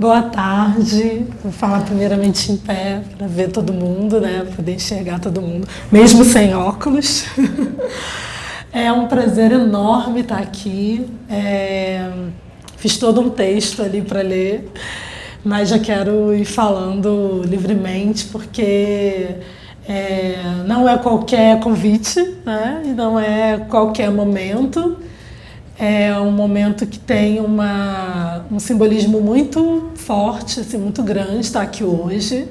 Boa tarde. Vou falar primeiramente em pé para ver todo mundo, né? Poder enxergar todo mundo, mesmo sem óculos. É um prazer enorme estar aqui. Fiz todo um texto ali para ler, mas já quero ir falando livremente porque não é qualquer convite, né? E não é qualquer momento. É um momento que tem um simbolismo muito forte, assim, muito grande, estar aqui hoje.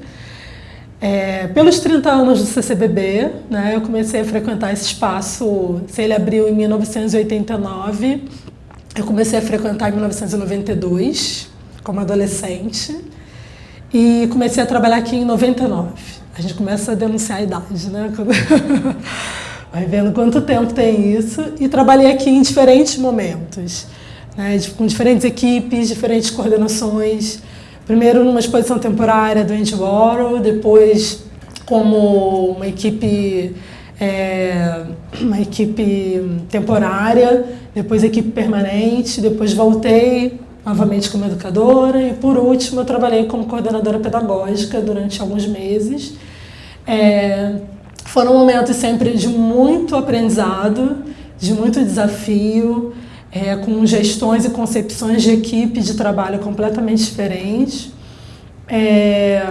Pelos 30 anos do CCBB, né, eu comecei a frequentar esse espaço. Ele abriu em 1989, eu comecei a frequentar em 1992, como adolescente, e comecei a trabalhar aqui em 99. A gente começa a denunciar a idade, né? Vai vendo quanto tempo tem isso. E trabalhei aqui em diferentes momentos, né, com diferentes equipes, diferentes coordenações. Primeiro numa exposição temporária do Andy Warhol, depois como uma equipe temporária, depois equipe permanente, depois voltei novamente como educadora e, por último, eu trabalhei como coordenadora pedagógica durante alguns meses. Foram momentos sempre de muito aprendizado, de muito desafio, com gestões e concepções de equipe de trabalho completamente diferentes. É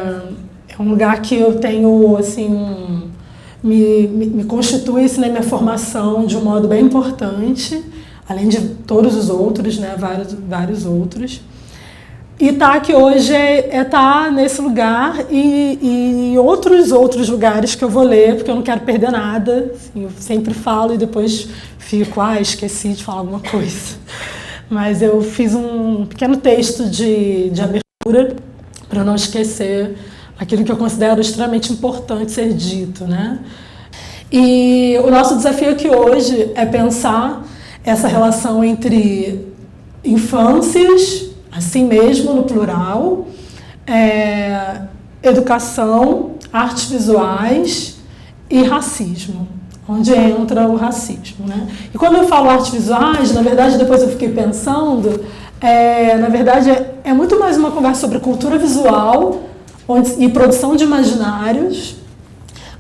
um lugar que eu tenho, assim, me constitui assim, na minha formação de um modo bem importante, além de todos os outros, né, vários outros. E estar aqui hoje é estar nesse lugar e outros lugares que eu vou ler, porque eu não quero perder nada. Assim, eu sempre falo e depois fico, esqueci de falar alguma coisa. Mas eu fiz um pequeno texto de abertura para não esquecer aquilo que eu considero extremamente importante ser dito, né? E o nosso desafio aqui hoje é pensar essa relação entre infâncias, assim mesmo, no plural, educação, artes visuais e racismo, onde entra o racismo, né? E quando eu falo artes visuais, na verdade, depois eu fiquei pensando, na verdade, é muito mais uma conversa sobre cultura visual e produção de imaginários,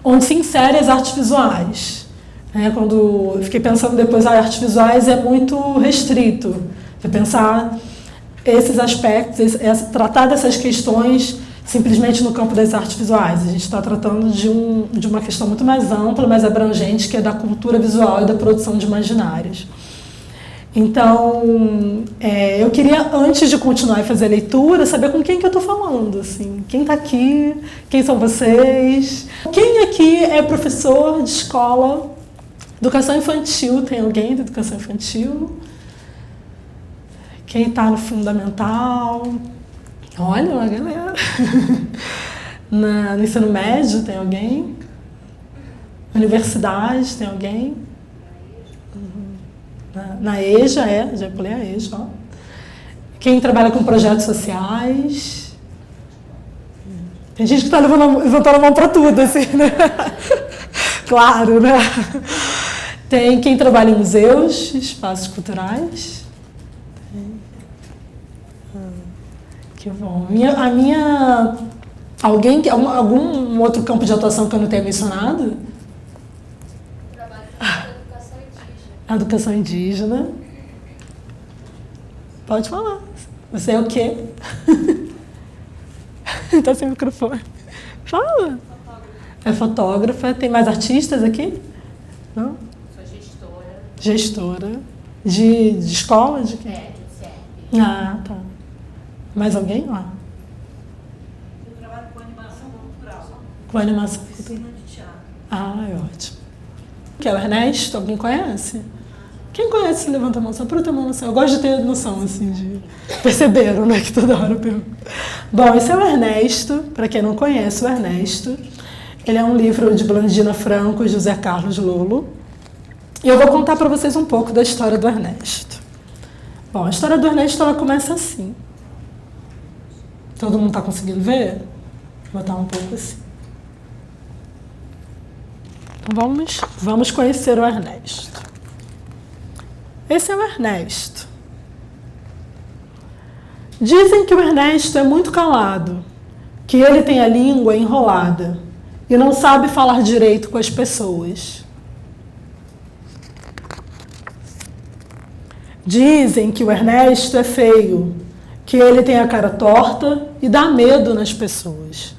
onde se insere as artes visuais. Quando eu fiquei pensando depois, artes visuais é muito restrito. Você pensar esses aspectos, tratar dessas questões simplesmente no campo das artes visuais. A gente está tratando de uma questão muito mais ampla, mais abrangente, que é da cultura visual e da produção de imaginários. Então, eu queria, antes de continuar a fazer a leitura, saber com quem que eu estou falando. Assim, quem está aqui? Quem são vocês? Quem aqui é professor de escola? Educação infantil, tem alguém de educação infantil? Quem está no fundamental? Olha, uma galera. No ensino médio, tem alguém? Universidade, tem alguém? Na EJA, já pulei a EJA. Ó. Quem trabalha com projetos sociais? Tem gente que está levantando a mão para tudo, assim, né? Claro, né? Tem quem trabalha em museus, espaços culturais. Que bom. Algum outro campo de atuação que eu não tenha mencionado? Trabalho com educação indígena. A educação indígena. Pode falar. Você é o quê? Está sem microfone. Fala. É fotógrafa. Tem mais artistas aqui? Não? Sou gestora. Gestora. De escola? De quê? De CERP. Ah, tá. Mais alguém lá? Eu trabalho com animação cultural. Com animação Oficina cultural. de teatro. Ah, é ótimo. Que é o Ernesto? Alguém conhece? Quem conhece, levanta a mão, só para eu ter uma noção. Eu gosto de ter noção, assim, de... Perceberam, né, que toda hora eu pergunto. Bom, esse é o Ernesto, para quem não conhece o Ernesto. Ele é um livro de Blandina Franco e José Carlos Lolo. E eu vou contar para vocês um pouco da história do Ernesto. Bom, a história do Ernesto, ela começa assim. Todo mundo está conseguindo ver? Vou botar um pouco assim. Então vamos conhecer o Ernesto. Esse é o Ernesto. Dizem que o Ernesto é muito calado, que ele tem a língua enrolada e não sabe falar direito com as pessoas. Dizem que o Ernesto é feio, que ele tem a cara torta e dá medo nas pessoas.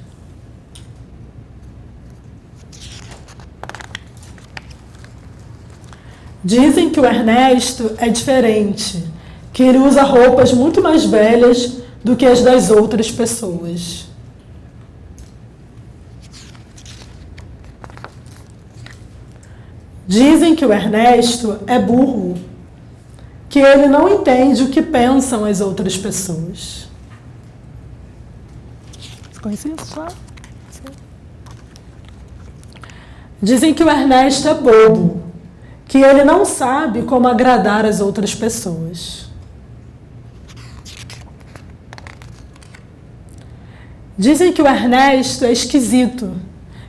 Dizem que o Ernesto é diferente, que ele usa roupas muito mais velhas do que as das outras pessoas. Dizem que o Ernesto é burro, que ele não entende o que pensam as outras pessoas. Você conhece isso já? Dizem que o Ernesto é bobo, que ele não sabe como agradar as outras pessoas. Dizem que o Ernesto é esquisito,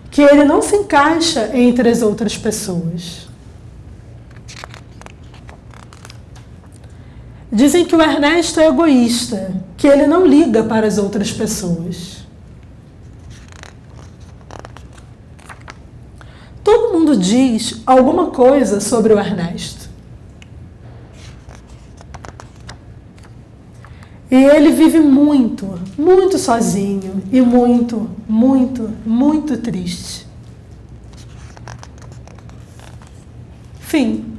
que ele não se encaixa entre as outras pessoas. Dizem que o Ernesto é egoísta, que ele não liga para as outras pessoas. Todo mundo diz alguma coisa sobre o Ernesto. E ele vive muito, muito sozinho e muito, muito, muito triste. Fim.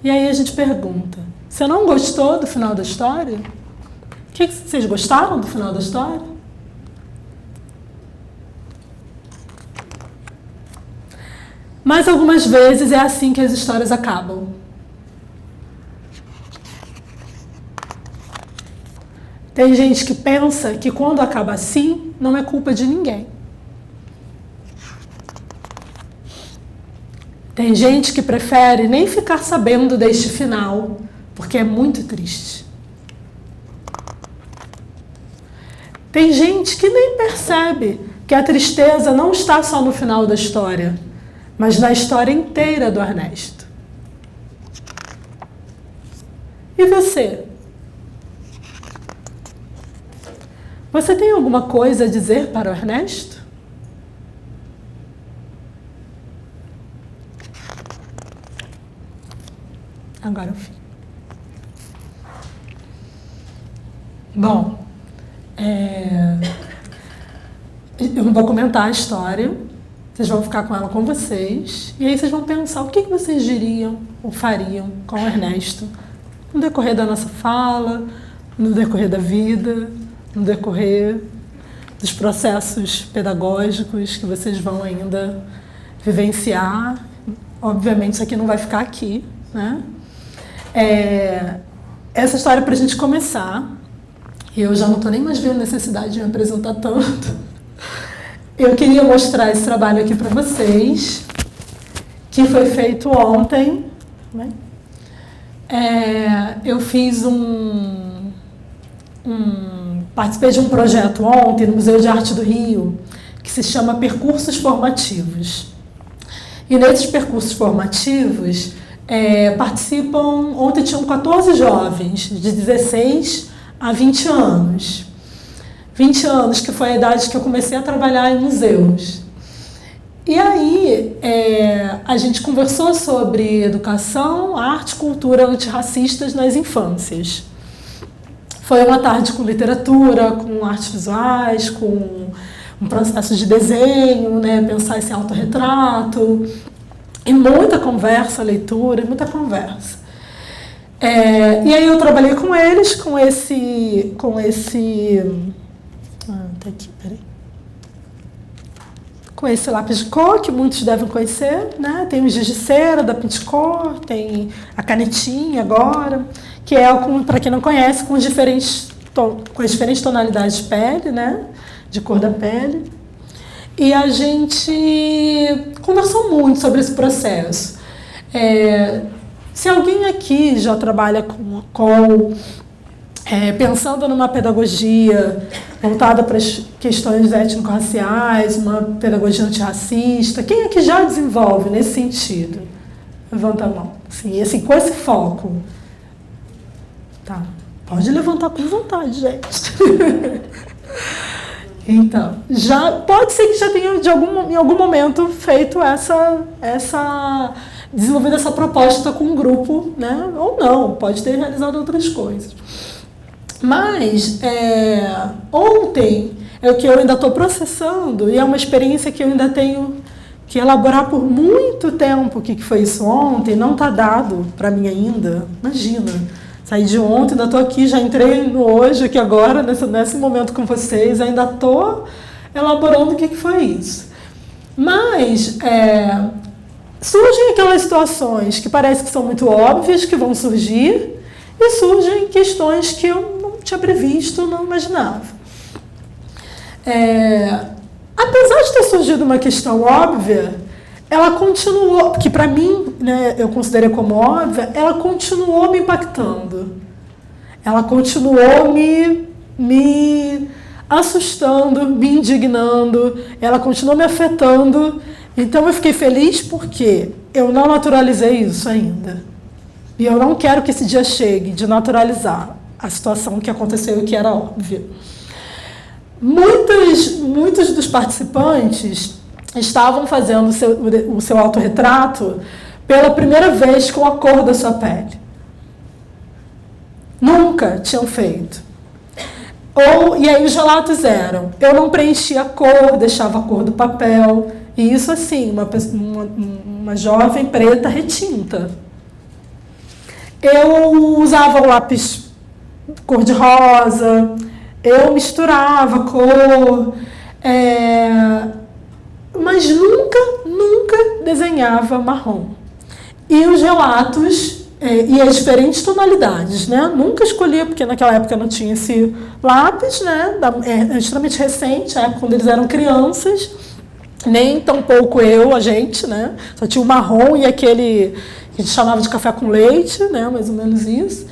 E aí a gente pergunta, você não gostou do final da história? Vocês gostaram do final da história? Mas algumas vezes é assim que as histórias acabam. Tem gente que pensa que quando acaba assim, não é culpa de ninguém. Tem gente que prefere nem ficar sabendo deste final, porque é muito triste. Tem gente que nem percebe que a tristeza não está só no final da história, mas na história inteira do Ernesto. E você? Você tem alguma coisa a dizer para o Ernesto? Agora eu fico. Bom, eu não vou comentar a história, vocês vão ficar com ela com vocês, e aí vocês vão pensar o que vocês diriam ou fariam com o Ernesto no decorrer da nossa fala, no decorrer da vida, no decorrer dos processos pedagógicos que vocês vão ainda vivenciar. Obviamente isso aqui não vai ficar aqui, né? Essa história para a gente começar, e eu já não estou nem mais vendo necessidade de me apresentar tanto. Eu queria mostrar esse trabalho aqui para vocês, que foi feito ontem. Né? Eu fiz participei de um projeto ontem no Museu de Arte do Rio, que se chama Percursos Formativos. E nesses percursos formativos, participam, ontem tinham 14 jovens, de 16 a 20 anos. 20 anos, que foi a idade que eu comecei a trabalhar em museus. E aí, a gente conversou sobre educação, arte e cultura antirracistas nas infâncias. Foi uma tarde com literatura, com artes visuais, com um processo de desenho, né, pensar esse autorretrato, e muita conversa, leitura, muita conversa. E aí eu trabalhei com eles, com esse tá aqui, peraí. Com esse lápis de cor, que muitos devem conhecer, né? Tem o giz de cera da Pinticor, tem a canetinha agora, que é, para quem não conhece, com as diferentes tonalidades de pele, né? De cor da pele. E a gente conversou muito sobre esse processo. Se alguém aqui já trabalha com pensando numa pedagogia voltada para as questões étnico-raciais, uma pedagogia antirracista. Quem é que já desenvolve nesse sentido? Levanta a mão. Sim, assim, com esse foco. Tá. Pode levantar com vontade, gente. Então, já pode ser que já tenha em algum momento feito desenvolvido essa proposta com um grupo, né? Ou não, pode ter realizado outras coisas. Mas ontem é o que eu ainda estou processando e é uma experiência que eu ainda tenho que elaborar por muito tempo. O que foi isso ontem? Não está dado para mim ainda. Imagina. Saí de ontem, ainda estou aqui, já entrei no hoje, aqui agora, nesse momento com vocês, ainda estou elaborando o que foi isso. Mas surgem aquelas situações que parece que são muito óbvias, que vão surgir, e surgem questões que eu não tinha previsto, não imaginava. Apesar de ter surgido uma questão óbvia, ela continuou, que para mim, né, eu considerei como óbvia, ela continuou me impactando. Ela continuou me assustando, me indignando, ela continuou me afetando. Então eu fiquei feliz porque eu não naturalizei isso ainda. E eu não quero que esse dia chegue de naturalizar a situação que aconteceu e que era óbvia. Muitos dos participantes estavam fazendo o seu autorretrato pela primeira vez com a cor da sua pele. Nunca tinham feito. E aí os relatos eram: eu não preenchia a cor, deixava a cor do papel. E isso assim, uma jovem preta retinta. Eu usava o lápis cor-de-rosa, eu misturava cor, mas nunca desenhava marrom. E os relatos, e as diferentes tonalidades, né? Nunca escolhia, porque naquela época não tinha esse lápis, né? É extremamente recente, a época quando eles eram crianças, nem tampouco a gente, né? Só tinha o marrom e aquele que a gente chamava de café com leite, né? Mais ou menos isso.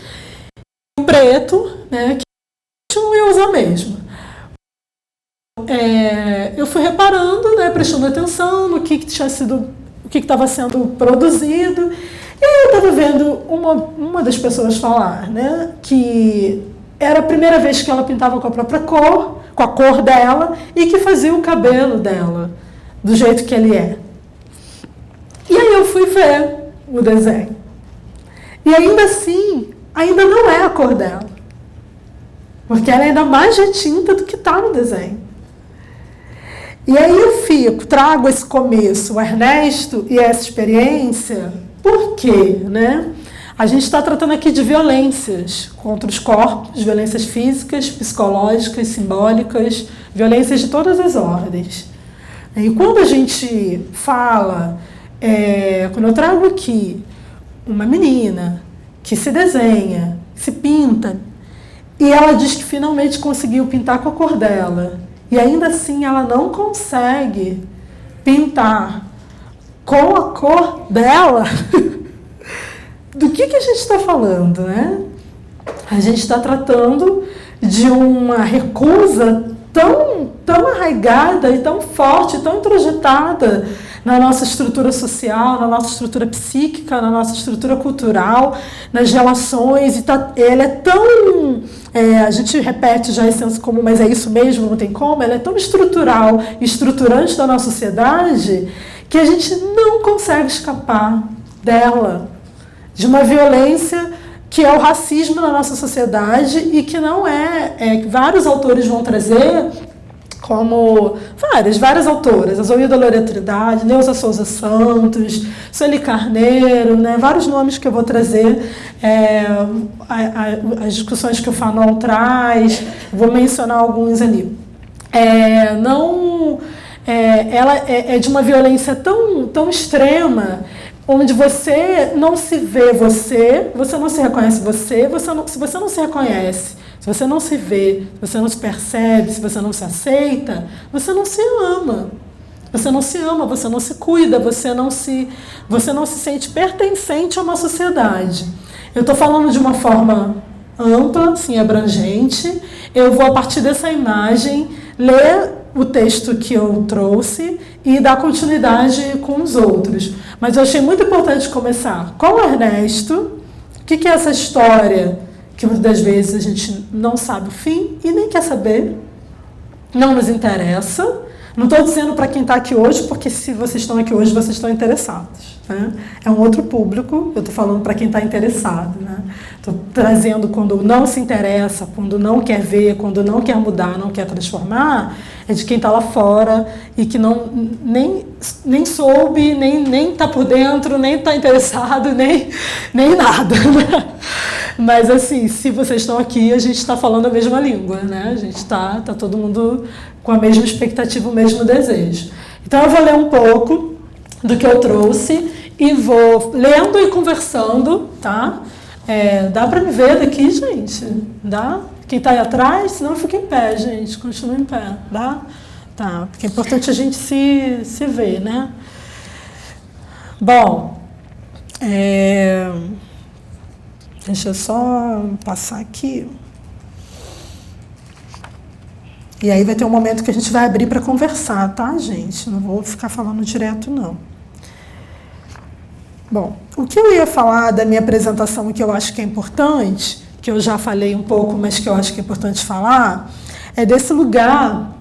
E o preto, né? Que não ia usar mesmo. Eu fui reparando, né, prestando atenção no que tinha sido, o que estava sendo produzido, e aí eu estava vendo uma das pessoas falar, né, que era a primeira vez que ela pintava com a própria cor, com a cor dela, e que fazia o cabelo dela do jeito que ele é. E aí eu fui ver o desenho. E ainda assim, ainda não é a cor dela. Porque ela é ainda mais retinta do que está no desenho. E aí eu trago esse começo, o Ernesto e essa experiência, por quê? Né? A gente está tratando aqui de violências contra os corpos, violências físicas, psicológicas, simbólicas, violências de todas as ordens. E quando a gente fala, quando eu trago aqui uma menina que se desenha, se pinta, e ela diz que finalmente conseguiu pintar com a cor dela, e ainda assim ela não consegue pintar com a cor dela, do que a gente está falando, né? A gente está tratando de uma recusa tão arraigada e tão forte, tão introjetada na nossa estrutura social, na nossa estrutura psíquica, na nossa estrutura cultural, nas relações, e ela é tão... a gente repete já esse senso comum, mas é isso mesmo, não tem como, ela é tão estrutural e estruturante da nossa sociedade que a gente não consegue escapar dela, de uma violência que é o racismo na nossa sociedade e que não vários autores vão trazer, como várias autoras, a Zoilda Loreto Trindade, Neuza Souza Santos, Sueli Carneiro, né, vários nomes que eu vou trazer, as discussões que o Fanon traz, vou mencionar alguns ali. Ela é de uma violência tão extrema, onde você não se vê você não se reconhece se você não se reconhece, se você não se vê, se você não se percebe, se você não se aceita, você não se ama. Você não se ama, você não se cuida, você não se sente pertencente a uma sociedade. Eu estou falando de uma forma ampla, sim, abrangente. Eu vou, a partir dessa imagem, ler o texto que eu trouxe e dar continuidade com os outros. Mas eu achei muito importante começar com o Ernesto. O que é essa história que muitas das vezes a gente não sabe o fim e nem quer saber, não nos interessa. Não estou dizendo para quem está aqui hoje, porque se vocês estão aqui hoje, vocês estão interessados. Né? É um outro público, eu estou falando para quem está interessado. Estou trazendo quando não se interessa, quando não quer ver, quando não quer mudar, não quer transformar, é de quem está lá fora e que nem soube, nem está por dentro, nem está interessado, nem nada. Né? Mas assim, se vocês estão aqui, a gente está falando a mesma língua, né? A gente está todo mundo com a mesma expectativa, o mesmo desejo. Então eu vou ler um pouco do que eu trouxe e vou lendo e conversando, tá? Dá para me ver daqui, gente? Dá? Quem está aí atrás? Senão fica em pé, gente. Continua em pé, dá? Tá, porque é importante a gente se ver, né? Bom, deixa eu só passar aqui. E aí vai ter um momento que a gente vai abrir para conversar, tá, gente? Não vou ficar falando direto, não. Bom, o que eu ia falar da minha apresentação, que eu acho que é importante, que eu já falei um pouco, mas que eu acho que é importante falar, é desse lugar,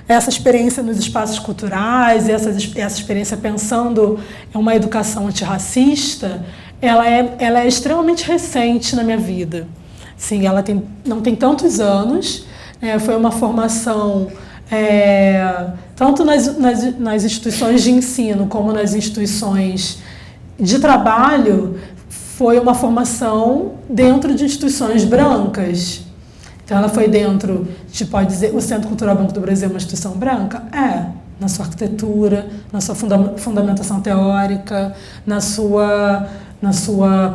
essa experiência nos espaços culturais, essa experiência pensando em uma educação antirracista, ela é extremamente recente na minha vida. Sim, ela não tem tantos anos. Foi uma formação, tanto nas instituições de ensino como nas instituições de trabalho, foi uma formação dentro de instituições brancas. Então, ela foi dentro, a gente pode dizer, o Centro Cultural Banco do Brasil é uma instituição branca? Na sua arquitetura, na sua fundamentação teórica, na sua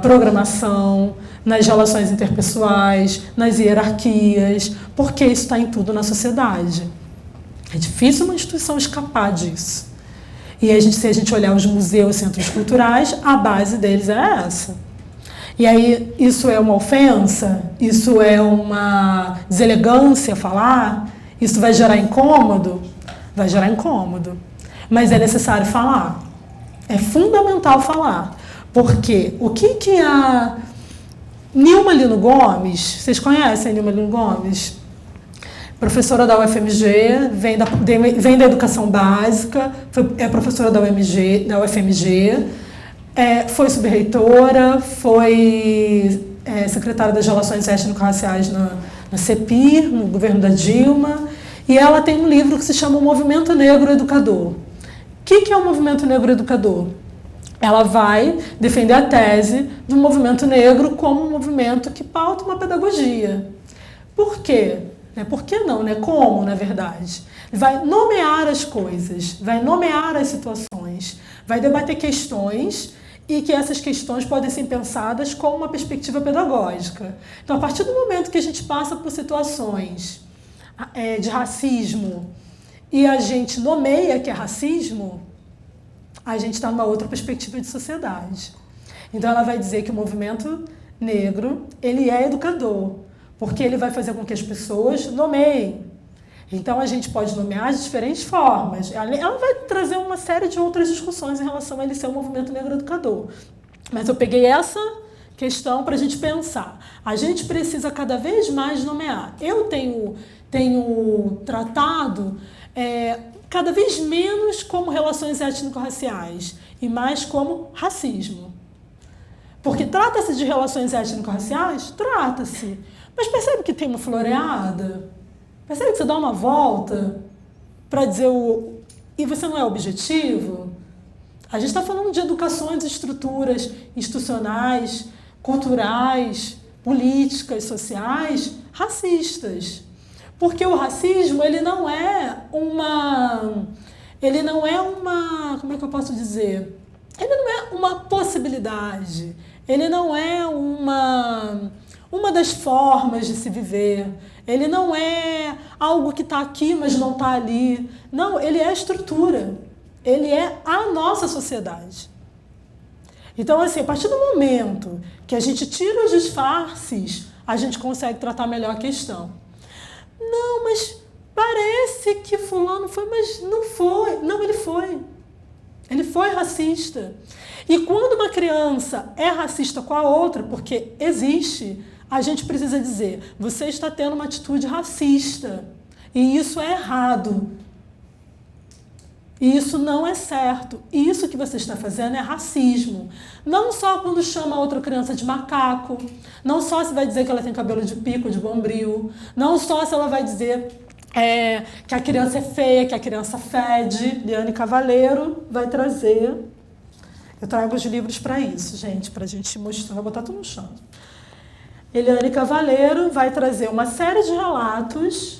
programação, nas relações interpessoais, nas hierarquias, porque isso está em tudo na sociedade. É difícil uma instituição escapar disso. E se a gente olhar os museus, centros culturais, a base deles é essa. E aí, isso é uma ofensa? Isso é uma deselegância falar? Isso vai gerar incômodo? Vai gerar incômodo. Mas é necessário falar. É fundamental falar. Porque o que a Nilma Lino Gomes, vocês conhecem a Nilma Lino Gomes? Professora da UFMG, vem da educação básica, é professora da UFMG, foi subreitora, foi secretária das Relações Étnico-Raciais na CEPIR, no governo da Dilma, e ela tem um livro que se chama O Movimento Negro Educador. O que é o Movimento Negro Educador? Ela vai defender a tese do movimento negro como um movimento que pauta uma pedagogia. Por quê? Por que não? Como, na verdade? Vai nomear as coisas, vai nomear as situações, vai debater questões e que essas questões podem ser pensadas com uma perspectiva pedagógica. Então, a partir do momento que a gente passa por situações de racismo e a gente nomeia que é racismo, a gente está numa outra perspectiva de sociedade. Então, ela vai dizer que o movimento negro, ele é educador, porque ele vai fazer com que as pessoas nomeiem. Então, a gente pode nomear de diferentes formas. Ela vai trazer uma série de outras discussões em relação a ele ser um movimento negro educador. Mas eu peguei essa questão para a gente pensar. A gente precisa cada vez mais nomear. Eu tenho tratado cada vez menos como relações étnico-raciais e mais como racismo. Porque trata-se de relações étnico-raciais? Trata-se. Mas percebe que tem uma floreada? Percebe que você dá uma volta para dizer e você não é objetivo? A gente está falando de educações, estruturas institucionais, culturais, políticas, sociais, racistas. Porque o racismo, ele não é uma, como é que eu posso dizer? Ele não é uma possibilidade, ele não é uma das formas de se viver, ele não é algo que está aqui, mas não está ali. Não, ele é a estrutura, ele é a nossa sociedade. Então, assim, a partir do momento que a gente tira os disfarces, a gente consegue tratar melhor a questão. Não, mas parece que fulano foi, mas não foi. Não, ele foi. Ele foi racista. E quando uma criança é racista com a outra, porque existe, a gente precisa dizer, você está tendo uma atitude racista. E isso é errado. E isso não é certo. Isso que você está fazendo é racismo. Não só quando chama a outra criança de macaco, não só se vai dizer que ela tem cabelo de pico, de bombril, não só se ela vai dizer que a criança é feia, que a criança fede. Liane Cavaleiro vai trazer. Eu trago os livros para isso, gente, para a gente mostrar. Vou botar tudo no chão. Eliane Cavaleiro vai trazer uma série de relatos.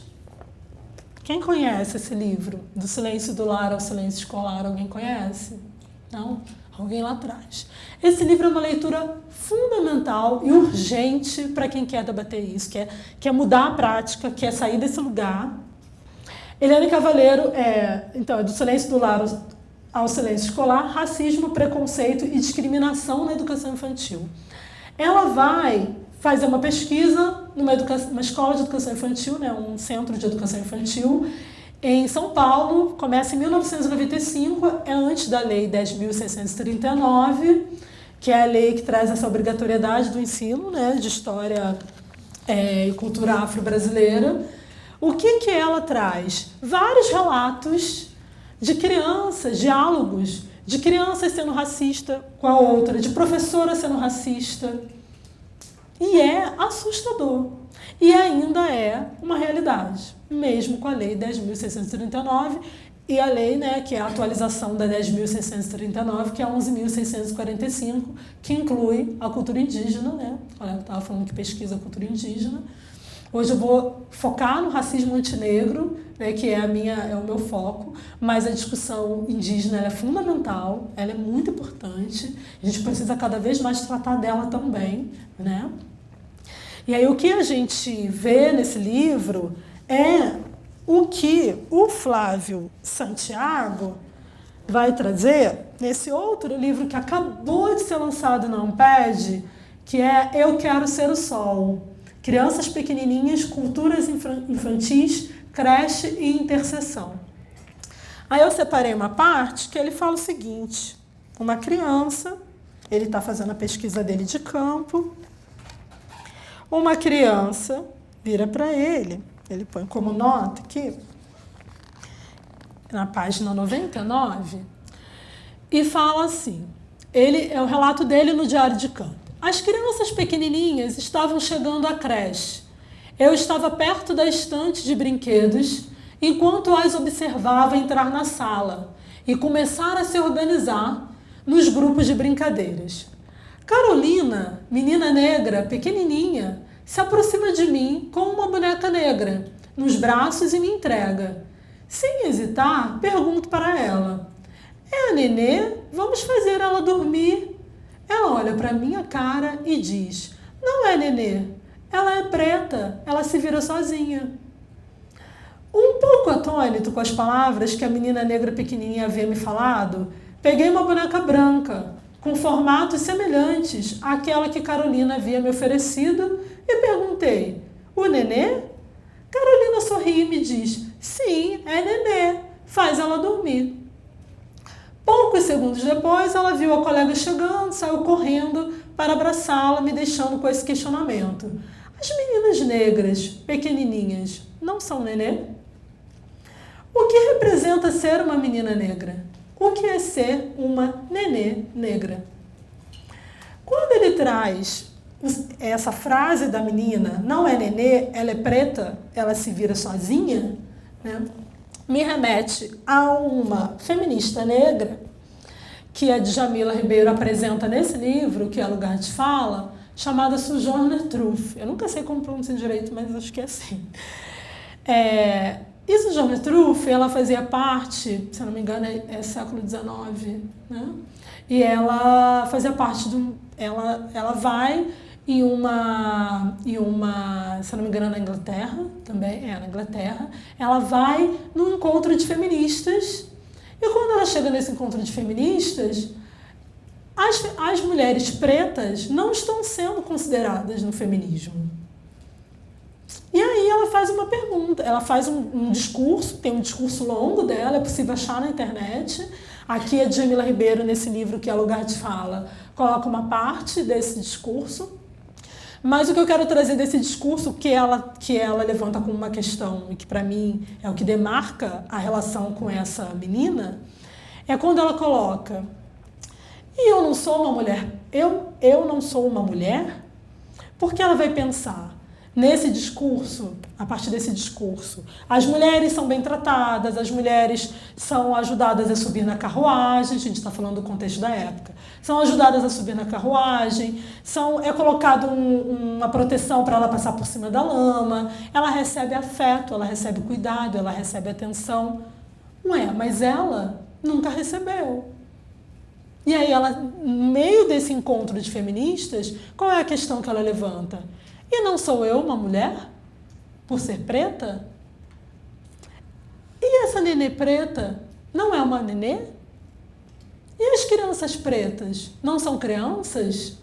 Quem conhece esse livro? Do Silêncio do Lar ao Silêncio Escolar, alguém conhece? Não? Alguém lá atrás. Esse livro é uma leitura fundamental e urgente para quem quer debater isso, quer mudar a prática, quer sair desse lugar. Eliane Cavaleiro é do Silêncio do Lar ao Silêncio Escolar, Racismo, Preconceito e Discriminação na Educação Infantil. Ela vai fazer uma pesquisa numa escola de educação infantil, né, um centro de educação infantil, em São Paulo, começa em 1995, é antes da Lei 10.639, que é a lei que traz essa obrigatoriedade do ensino, né, de história e cultura afro-brasileira. O que ela traz? Vários relatos de crianças, diálogos, de crianças sendo racista com a outra, de professora sendo racista. E é assustador. E ainda é uma realidade, mesmo com a Lei 10.639 e a lei, né, que é a atualização da 10.639, que é a 11.645, que inclui a cultura indígena, né? Olha, eu estava falando que pesquisa a cultura indígena. Hoje eu vou focar no racismo antinegro, né, que é o meu foco, mas a discussão indígena ela é fundamental, ela é muito importante, a gente precisa cada vez mais tratar dela também, né? E aí o que a gente vê nesse livro é o que o Flávio Santiago vai trazer nesse outro livro que acabou de ser lançado na Amped, que é Eu Quero Ser o Sol. Crianças pequenininhas, culturas infantis, creche e interseção. Aí eu separei uma parte que ele fala o seguinte, uma criança, ele está fazendo a pesquisa dele de campo, uma criança vira para ele põe como nota aqui, na página 99, e fala assim, é o relato dele no diário de campo. As crianças pequenininhas estavam chegando à creche. Eu estava perto da estante de brinquedos enquanto as observava entrar na sala e começar a se organizar nos grupos de brincadeiras. Carolina, menina negra, pequenininha, se aproxima de mim com uma boneca negra nos braços e me entrega. Sem hesitar, pergunto para ela, é a Nenê? Vamos fazer ela dormir. Ela olha para minha cara e diz, não é Nenê, ela é preta, ela se vira sozinha. Um pouco atônito com as palavras que a menina negra pequenininha havia me falado, peguei uma boneca branca, com formatos semelhantes àquela que Carolina havia me oferecido e perguntei, o Nenê? Carolina sorri e me diz, sim, é Nenê, faz ela dormir. Poucos segundos depois, ela viu a colega chegando, saiu correndo para abraçá-la, me deixando com esse questionamento. As meninas negras, pequenininhas, não são Nenê? O que representa ser uma menina negra? O que é ser uma nenê negra? Quando ele traz essa frase da menina, não é nenê, ela é preta, ela se vira sozinha, né? Me remete a uma feminista negra que a Djamila Ribeiro apresenta nesse livro, que é Lugar de Fala, chamada Sojourner Truth. Eu nunca sei como pronunciar direito, mas acho que é assim. E Sojourner Truth, ela fazia parte, se eu não me engano, é século XIX, né? E ela fazia parte ela vai em uma, se eu não me engano, na Inglaterra, também, na Inglaterra, ela vai num encontro de feministas, e quando ela chega nesse encontro de feministas, as mulheres pretas não estão sendo consideradas no feminismo. E aí ela faz uma pergunta, ela faz um discurso, tem um discurso longo dela, é possível achar na internet. Aqui a Djamila Ribeiro, nesse livro que é Lugar de Fala, coloca uma parte desse discurso. Mas o que eu quero trazer desse discurso, que ela levanta como uma questão, e que para mim é o que demarca a relação com essa menina, é quando ela coloca: e eu não sou uma mulher, eu não sou uma mulher? Porque ela vai pensar nesse discurso, a partir desse discurso, as mulheres são bem tratadas, as mulheres são ajudadas a subir na carruagem, a gente está falando do contexto da época, são ajudadas a subir na carruagem, é colocado uma proteção para ela passar por cima da lama, ela recebe afeto, ela recebe cuidado, ela recebe atenção. Ué, mas ela nunca recebeu. E aí ela, no meio desse encontro de feministas, qual é a questão que ela levanta? E não sou eu uma mulher? Por ser preta? E essa nenê preta não é uma nenê? E as crianças pretas não são crianças?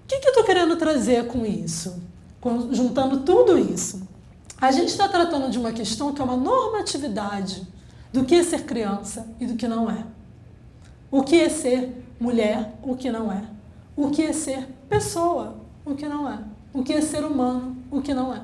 O que eu estou querendo trazer com isso? Juntando tudo isso. A gente está tratando de uma questão que é uma normatividade do que é ser criança e do que não é. O que é ser mulher, o que não é. O que é ser pessoa, o que não é. O que é ser humano, o que não é.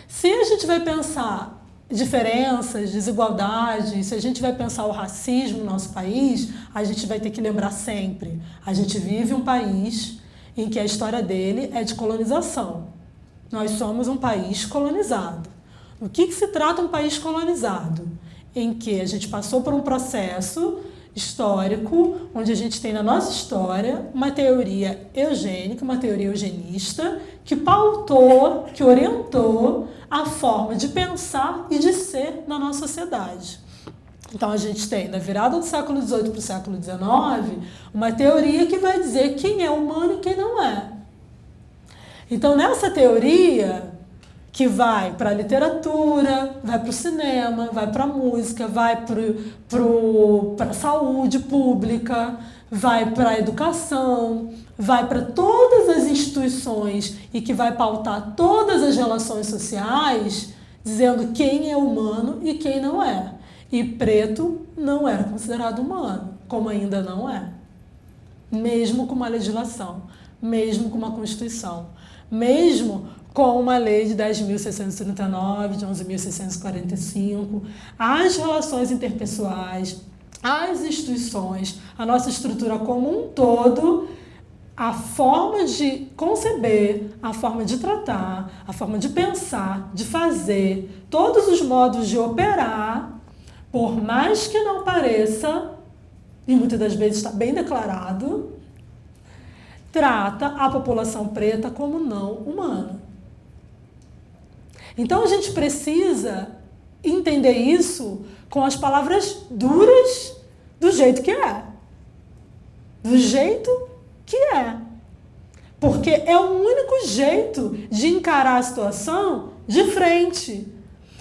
Se a gente vai pensar diferenças, desigualdades, se a gente vai pensar o racismo no nosso país, a gente vai ter que lembrar sempre: a gente vive um país em que a história dele é de colonização. Nós somos um país colonizado. O que se trata um país colonizado? Em que a gente passou por um processo histórico, onde a gente tem na nossa história uma teoria eugênica, uma teoria eugenista, que pautou, que orientou a forma de pensar e de ser na nossa sociedade. Então a gente tem, na virada do século XVIII para o século XIX, uma teoria que vai dizer quem é humano e quem não é. Então nessa teoria, que vai para a literatura, vai para o cinema, vai para a música, vai para a saúde pública, vai para a educação, vai para todas as instituições e que vai pautar todas as relações sociais, dizendo quem é humano e quem não é. E preto não era considerado humano, como ainda não é. Mesmo com uma legislação, mesmo com uma Constituição, mesmo com uma lei de 10.639, de 11.645, as relações interpessoais, as instituições, a nossa estrutura como um todo, a forma de conceber, a forma de tratar, a forma de pensar, de fazer, todos os modos de operar, por mais que não pareça, e muitas das vezes está bem declarado, trata a população preta como não humana. Então a gente precisa entender isso com as palavras duras do jeito que é. Do jeito que é. Porque é o único jeito de encarar a situação de frente.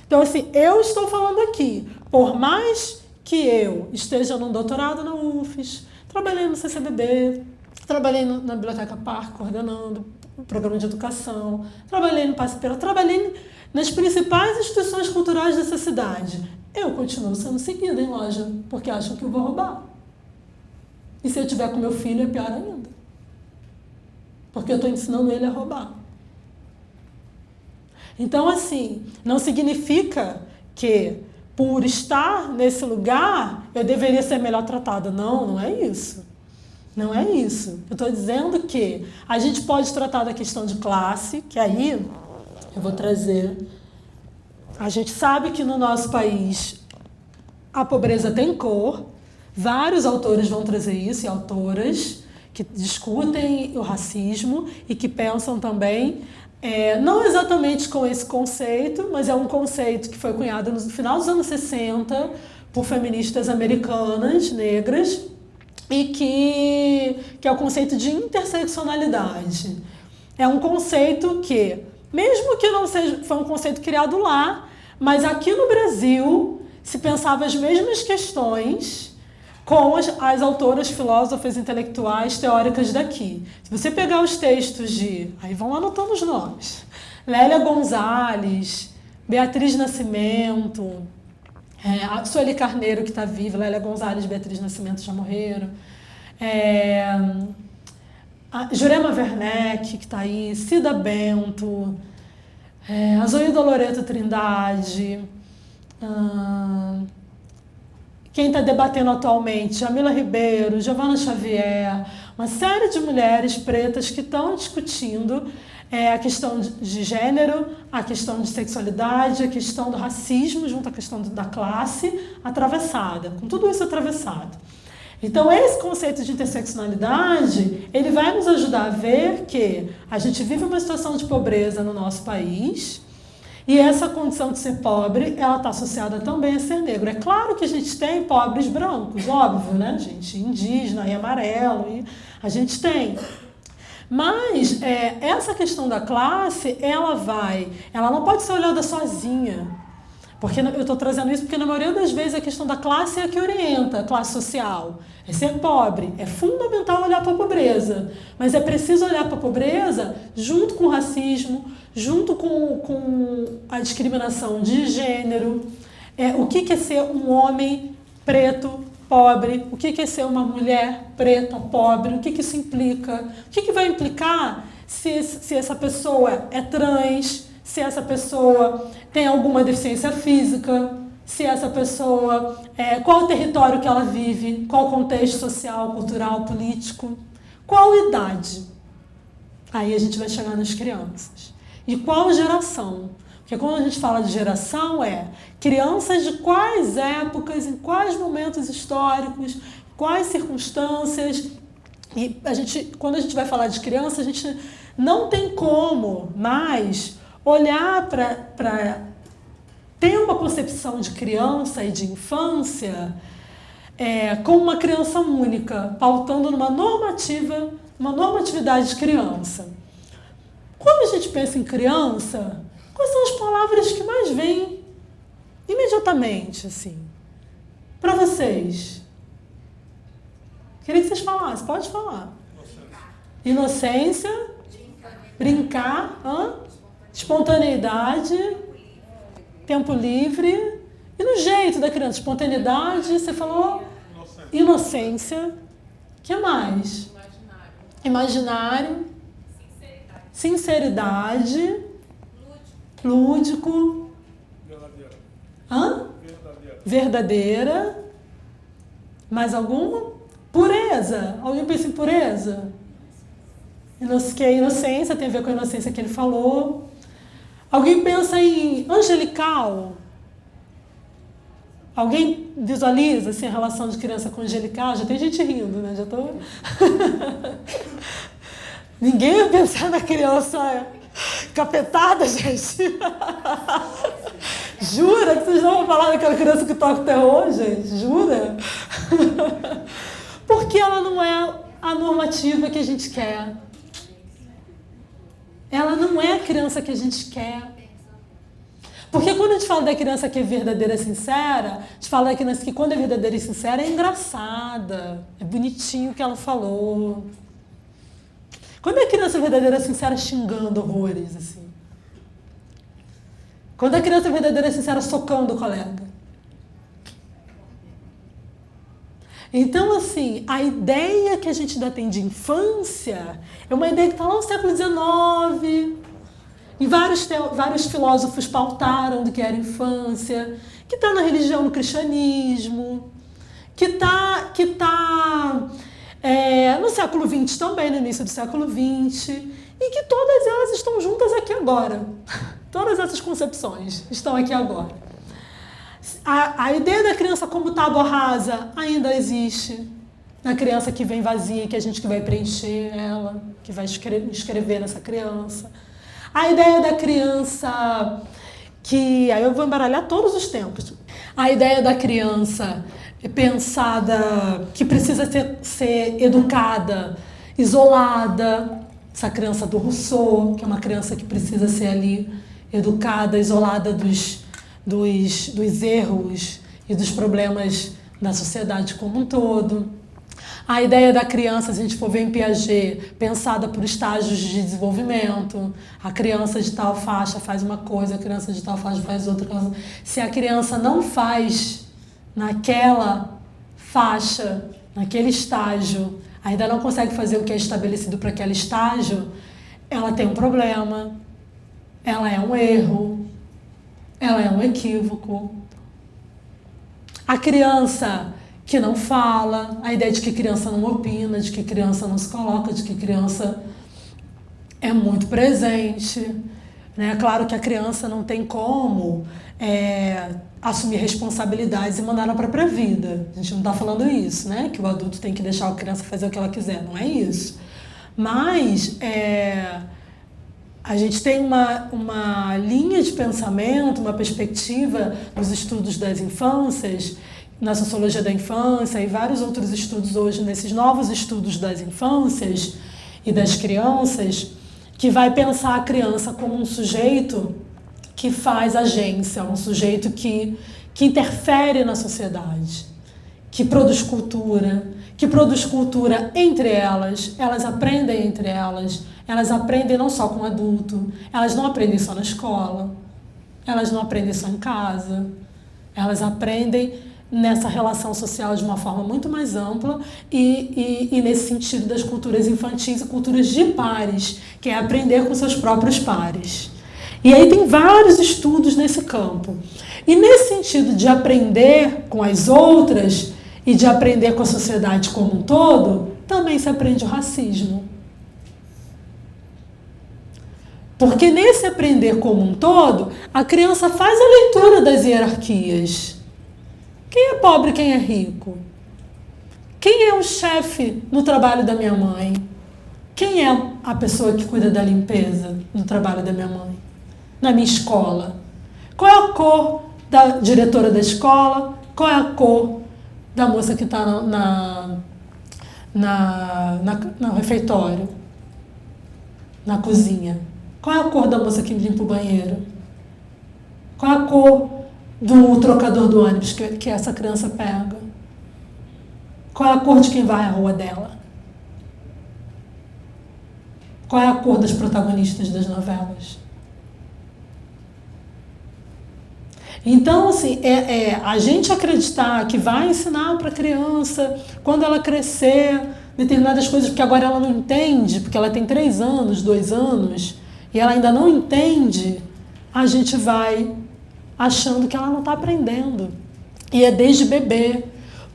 Então, assim, eu estou falando aqui, por mais que eu esteja num doutorado na UFES, trabalhei no CCBB, trabalhei na Biblioteca Parque, coordenando o programa de educação, trabalhei no Passe Pela, trabalhei nas principais instituições culturais dessa cidade. Eu continuo sendo seguida em loja, porque acham que eu vou roubar. E se eu tiver com meu filho, é pior ainda. Porque eu estou ensinando ele a roubar. Então, assim, não significa que, por estar nesse lugar, eu deveria ser melhor tratada. Não, não é isso. Não é isso. Eu estou dizendo que a gente pode tratar da questão de classe, que aí eu vou trazer. A gente sabe que no nosso país a pobreza tem cor. Vários autores vão trazer isso, e autoras que discutem o racismo e que pensam também, não exatamente com esse conceito, mas é um conceito que foi cunhado no final dos anos 60 por feministas americanas, negras, e que é o conceito de interseccionalidade. É um conceito que, mesmo que não seja, foi um conceito criado lá, mas aqui no Brasil se pensava as mesmas questões com as autoras filósofas intelectuais teóricas daqui. Se você pegar os textos de... Aí vão anotando os nomes. Lélia Gonzalez, Beatriz Nascimento, a Sueli Carneiro, que está viva, Lélia Gonzalez e Beatriz Nascimento já morreram. A Jurema Werneck, que está aí, Cida Bento, a Zoilda Loreto Trindade, quem está debatendo atualmente, Jamila Ribeiro, Giovana Xavier, uma série de mulheres pretas que estão discutindo a questão de gênero, a questão de sexualidade, a questão do racismo, junto à questão da classe, atravessada, com tudo isso atravessado. Então, esse conceito de interseccionalidade, ele vai nos ajudar a ver que a gente vive uma situação de pobreza no nosso país e essa condição de ser pobre, ela está associada também a ser negro. É claro que a gente tem pobres brancos, óbvio, né, gente? Indígena e amarelo, e a gente tem. Mas essa questão da classe, ela não pode ser olhada sozinha. Porque eu estou trazendo isso porque na maioria das vezes a questão da classe é a que orienta a classe social. É ser pobre. É fundamental olhar para a pobreza. Mas é preciso olhar para a pobreza junto com o racismo, junto com a discriminação de gênero. O que é ser um homem preto, pobre? O que é ser uma mulher preta, pobre? O que isso implica? O que vai implicar se essa pessoa é trans, se essa pessoa tem alguma deficiência física, se essa pessoa... qual o território que ela vive, qual o contexto social, cultural, político, qual idade. Aí a gente vai chegar nas crianças. E qual geração? Porque quando a gente fala de geração, crianças de quais épocas, em quais momentos históricos, quais circunstâncias. E quando a gente vai falar de criança, a gente não tem como mais olhar para ter uma concepção de criança e de infância como uma criança única, pautando numa normatividade de criança. Quando a gente pensa em criança, quais são as palavras que mais vêm imediatamente, assim, para vocês? Queria que vocês falassem, pode falar. Inocência, brincar, espontaneidade, tempo livre. E no jeito da criança, espontaneidade, você falou? Inocência. O que mais? Imaginário. Sinceridade. Lúdico. Verdadeira. Mais alguma? Pureza. Alguém pensa em pureza? Que a inocência tem a ver com a inocência que ele falou. Alguém pensa em angelical? Alguém visualiza assim, a relação de criança com angelical? Já tem gente rindo, né? Já tô... Ninguém vai pensar na criança capetada, gente. Jura que vocês não vão falar daquela criança que toca o terror, gente? Jura? Porque ela não é a normativa que a gente quer. Ela não é a criança que a gente quer. Porque quando a gente fala da criança que é verdadeira e sincera, a gente fala da criança que quando é verdadeira e sincera é engraçada, é bonitinho o que ela falou. Quando é a criança verdadeira e sincera xingando horrores, assim. Quando a criança verdadeira e sincera socando o colega. Então, assim, a ideia que a gente ainda tem de infância é uma ideia que está lá no século XIX, e vários filósofos pautaram do que era infância, que está na religião, no cristianismo, que está no século XX também, no início do século XX, e que todas elas estão juntas aqui agora. Todas essas concepções estão aqui agora. A ideia da criança como tábua rasa ainda existe. A criança que vem vazia, que a gente que vai preencher ela, que vai escrever nessa criança. A ideia da criança que... Aí eu vou embaralhar todos os tempos. A ideia da criança pensada, que precisa ser educada, isolada. Essa criança do Rousseau, que é uma criança que precisa ser ali educada, isolada dos erros e dos problemas da sociedade como um todo. A ideia da criança, se a gente for ver em Piaget, pensada por estágios de desenvolvimento. A criança de tal faixa faz uma coisa, a criança de tal faixa faz outra coisa. Se a criança não faz naquela faixa, naquele estágio, ainda não consegue fazer o que é estabelecido para aquele estágio, ela tem um problema, ela é um erro, ela é um equívoco. A criança que não fala, a ideia de que criança não opina, de que criança não se coloca, de que criança é muito presente. Né? Claro que a criança não tem como assumir responsabilidades e mandar na própria vida. A gente não está falando isso, né? Que o adulto tem que deixar a criança fazer o que ela quiser, não é isso. Mas a gente tem uma linha de pensamento, uma perspectiva nos estudos das infâncias, na sociologia da infância e vários outros estudos hoje, nesses novos estudos das infâncias e das crianças, que vai pensar a criança como um sujeito que faz agência, um sujeito que interfere na sociedade, que produz cultura entre elas aprendem entre elas aprendem não só com o adulto, elas não aprendem só na escola, elas não aprendem só em casa, elas aprendem nessa relação social de uma forma muito mais ampla e nesse sentido das culturas infantis e culturas de pares, que é aprender com seus próprios pares. E aí tem vários estudos nesse campo. E nesse sentido de aprender com as outras e de aprender com a sociedade como um todo, também se aprende o racismo. Porque nesse aprender como um todo, a criança faz a leitura das hierarquias. Quem é pobre e quem é rico? Quem é o chefe no trabalho da minha mãe? Quem é a pessoa que cuida da limpeza no trabalho da minha mãe? Na minha escola? Qual é a cor da diretora da escola? Qual é a cor da moça que está no refeitório? Na cozinha? Qual é a cor da moça que limpa o banheiro? Qual é a cor do trocador do ônibus que essa criança pega? Qual é a cor de quem vai à rua dela? Qual é a cor das protagonistas das novelas? Então, assim, a gente acreditar que vai ensinar para a criança, quando ela crescer, determinadas coisas, porque agora ela não entende, porque ela tem 3 anos, 2 anos, e ela ainda não entende, a gente vai achando que ela não está aprendendo. E é desde bebê,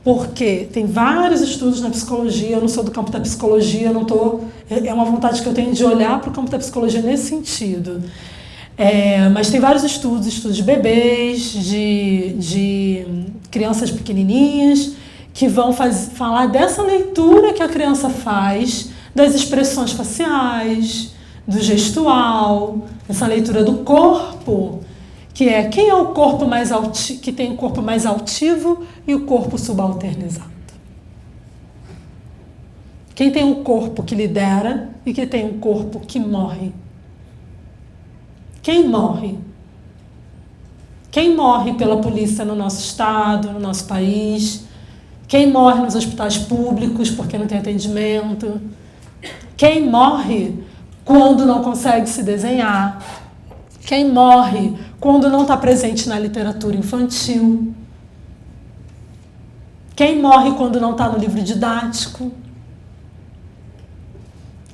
porque tem vários estudos na psicologia, eu não sou do campo da psicologia, não tô, é uma vontade que eu tenho de olhar para o campo da psicologia nesse sentido. Mas tem vários estudos de bebês, de crianças pequenininhas, que vão falar dessa leitura que a criança faz, das expressões faciais, do gestual, essa leitura do corpo, que é quem é o corpo mais que tem o corpo mais altivo e o corpo subalternizado. Quem tem um corpo que lidera e quem tem um corpo que morre. Quem morre? Quem morre pela polícia no nosso estado, no nosso país? Quem morre nos hospitais públicos porque não tem atendimento? Quem morre quando não consegue se desenhar? Quem morre quando não está presente na literatura infantil? Quem morre quando não está no livro didático?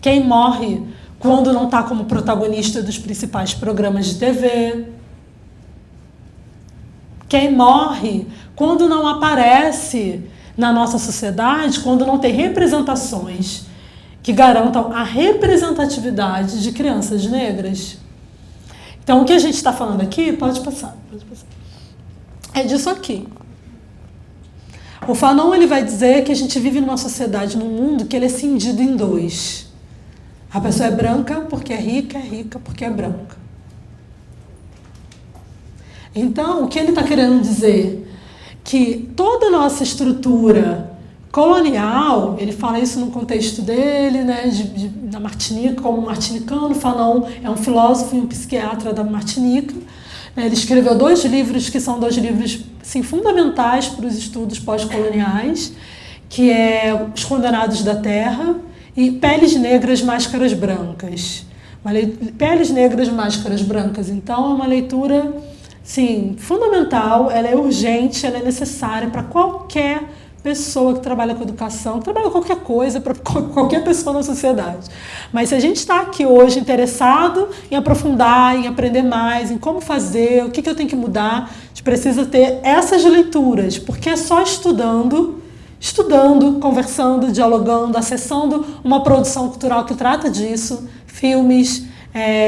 Quem morre quando não está como protagonista dos principais programas de TV? Quem morre quando não aparece na nossa sociedade, quando não tem representações que garantam a representatividade de crianças negras? Então, o que a gente está falando aqui, pode passar, é disso aqui. O Fanon ele vai dizer que a gente vive numa sociedade, num mundo que ele é cindido em 2. A pessoa é branca porque é rica porque é branca. Então, o que ele está querendo dizer? Que toda a nossa estrutura colonial, ele fala isso no contexto dele, né, da Martinica, como martinicano. Fanon é um filósofo e um psiquiatra da Martinica, Ele escreveu 2 livros que são 2 livros assim, fundamentais para os estudos pós-coloniais, que é Os Condenados da Terra e Peles Negras, Máscaras Brancas. Peles Negras, Máscaras Brancas. Então, é uma leitura sim, fundamental, ela é urgente, ela é necessária para qualquer pessoa que trabalha com educação, que trabalha com qualquer coisa, para qualquer pessoa na sociedade. Mas se a gente está aqui hoje interessado em aprofundar, em aprender mais, em como fazer, o que eu tenho que mudar, a gente precisa ter essas leituras, porque é só estudando, conversando, dialogando, acessando uma produção cultural que trata disso, filmes,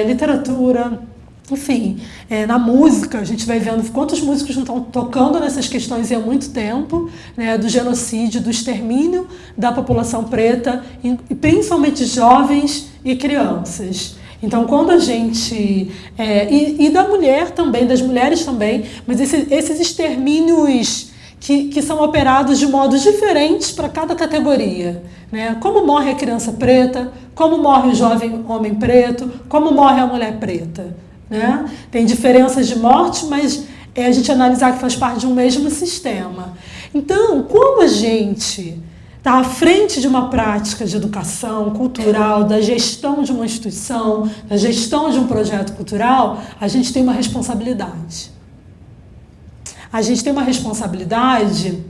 literatura, enfim, na música, a gente vai vendo quantos músicos não estão tocando nessas questões há muito tempo, né, do genocídio, do extermínio da população preta, e principalmente jovens e crianças. Então, quando a gente... e da mulher também, das mulheres também, mas esses extermínios que são operados de modos diferentes para cada categoria, né? Como morre a criança preta, como morre o jovem homem preto, como morre a mulher preta. Né? Tem diferenças de morte, mas a gente analisar que faz parte de um mesmo sistema. Então, quando a gente está à frente de uma prática de educação cultural, da gestão de uma instituição, da gestão de um projeto cultural, a gente tem uma responsabilidade. A gente tem uma responsabilidade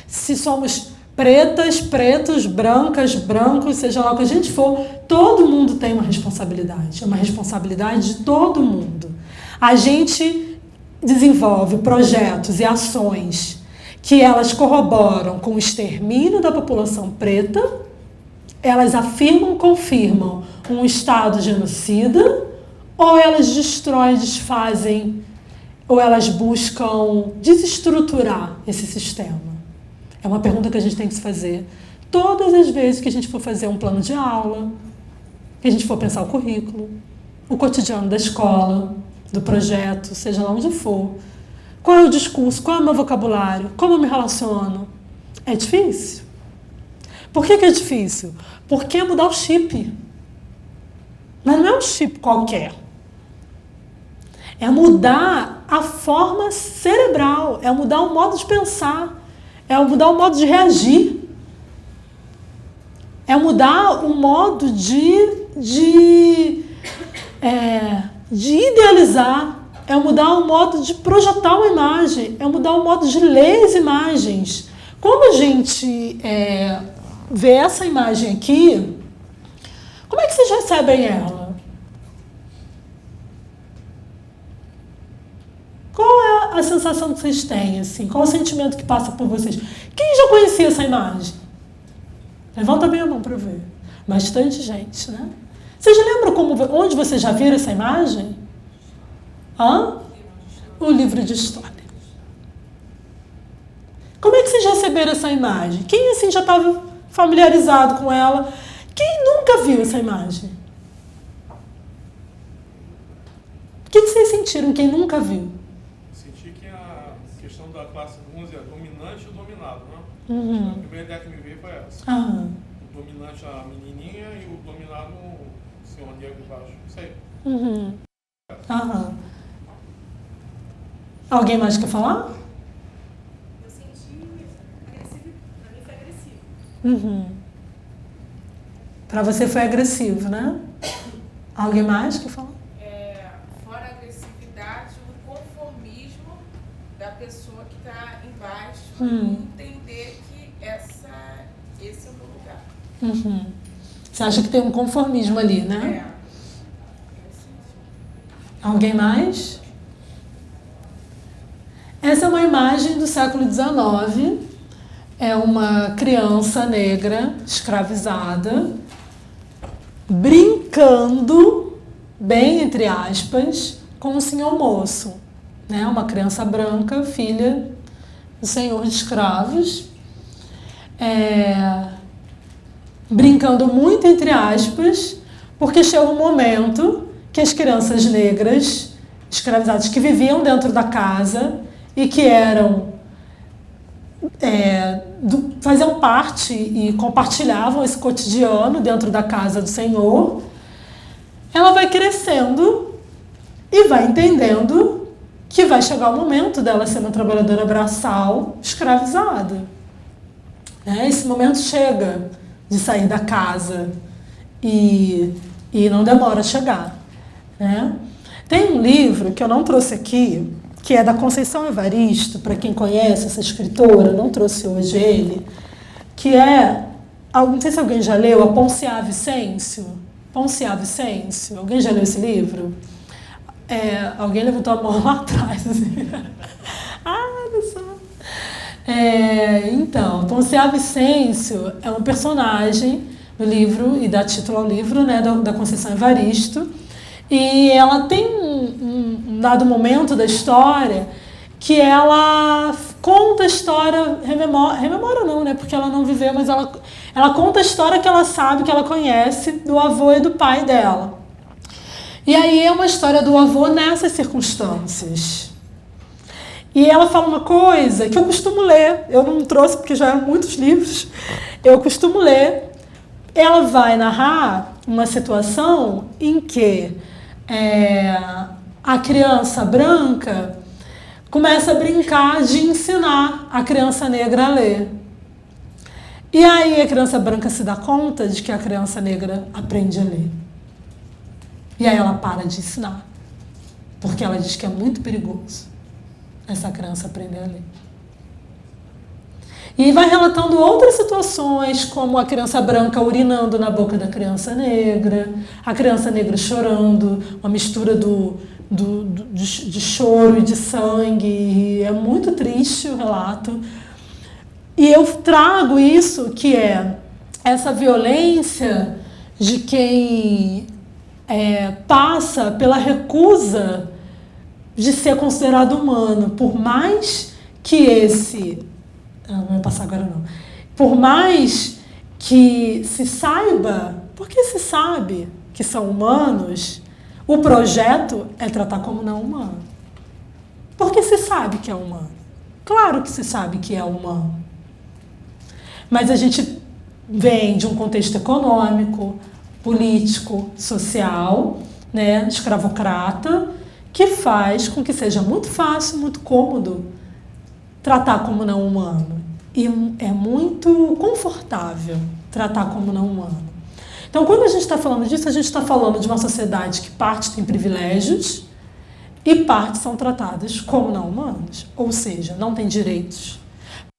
se somos pretas, pretos, brancas, brancos, seja lá o que a gente for, todo mundo tem uma responsabilidade. É uma responsabilidade de todo mundo. A gente desenvolve projetos e ações que elas corroboram com o extermínio da população preta, elas afirmam, confirmam um Estado genocida, ou elas destroem, desfazem, ou elas buscam desestruturar esse sistema. É uma pergunta que a gente tem que se fazer todas as vezes que a gente for fazer um plano de aula, que a gente for pensar o currículo, o cotidiano da escola, do projeto, seja lá onde for. Qual é o discurso? Qual é o meu vocabulário? Como eu me relaciono? É difícil. Por que é difícil? Porque é mudar o chip. Mas não é um chip qualquer. É mudar a forma cerebral, é mudar o modo de pensar, é mudar o modo de reagir, é mudar o modo de idealizar, é mudar o modo de projetar uma imagem, é mudar o modo de ler as imagens. Quando a gente vê essa imagem aqui, como é que vocês recebem ela? Qual é a sensação que vocês têm, assim? Qual é o sentimento que passa por vocês? Quem já conhecia essa imagem? Levanta bem a mão para eu ver. Bastante gente, né? Vocês lembram onde vocês já viram essa imagem? O livro de história. Como é que vocês receberam essa imagem? Quem assim já estava familiarizado com ela? Quem nunca viu essa imagem? O que vocês sentiram, quem nunca viu? Senti que a questão da classe, vamos dizer, dominante e o dominado, né? Uhum. A primeira ideia que me veio foi essa. Aham. O dominante a menininha e o dominado o senhor negro embaixo. Isso aí. Uhum. Aham. Alguém mais quer falar? Eu senti agressivo. Pra mim foi agressivo. Uhum. Para você foi agressivo, né? Alguém mais quer falar? Fora a agressividade, o conformismo da pessoa que está embaixo e entender que esse é o meu lugar. Uhum. Você acha que tem um conformismo ali, né? Alguém mais? Essa é uma imagem do século XIX. É uma criança negra escravizada brincando, bem entre aspas, com o senhor moço, né? Uma criança branca, filha do senhor de escravos, brincando muito entre aspas, porque chegou um momento que as crianças negras escravizadas que viviam dentro da casa e que eram faziam parte e compartilhavam esse cotidiano dentro da casa do senhor, ela vai crescendo e vai entendendo que vai chegar o momento dela ser uma trabalhadora braçal escravizada. Esse momento chega de sair da casa e não demora a chegar. Né? Tem um livro que eu não trouxe aqui, que é da Conceição Evaristo, para quem conhece essa escritora, não trouxe hoje ele, que é, não sei se alguém já leu, a Ponciá Vicêncio. Ponciá Vicêncio, alguém já leu esse livro? Alguém levantou a mão lá atrás. Assim. Olha só. Então, Ponciá Vicêncio é um personagem do livro, e dá título ao livro, né, da Conceição Evaristo, e ela tem um dado momento da história que ela conta a história, rememora não, né, porque ela não viveu, mas ela conta a história que ela sabe, que ela conhece do avô e do pai dela. E aí é uma história do avô nessas circunstâncias. E ela fala uma coisa que eu costumo ler, eu não trouxe porque já eram muitos livros, eu costumo ler. Ela vai narrar uma situação em que a criança branca começa a brincar de ensinar a criança negra a ler. E aí a criança branca se dá conta de que a criança negra aprende a ler. E aí ela para de ensinar, porque ela diz que é muito perigoso essa criança aprender a ler. E vai relatando outras situações, como a criança branca urinando na boca da criança negra, a criança negra chorando, uma mistura de choro e de sangue. E é muito triste o relato. E eu trago isso, que é essa violência de quem passa pela recusa de ser considerado humano, por mais que esse... Não vai passar agora não. Por mais que se saiba, porque se sabe que são humanos, o projeto é tratar como não humano. Porque se sabe que é humano. Claro que se sabe que é humano. Mas a gente vem de um contexto econômico, político, social, né, escravocrata, que faz com que seja muito fácil, muito cômodo tratar como não humano. E é muito confortável tratar como não humano. Então, quando a gente está falando disso, a gente está falando de uma sociedade que parte tem privilégios e parte são tratadas como não humanos. Ou seja, não tem direitos.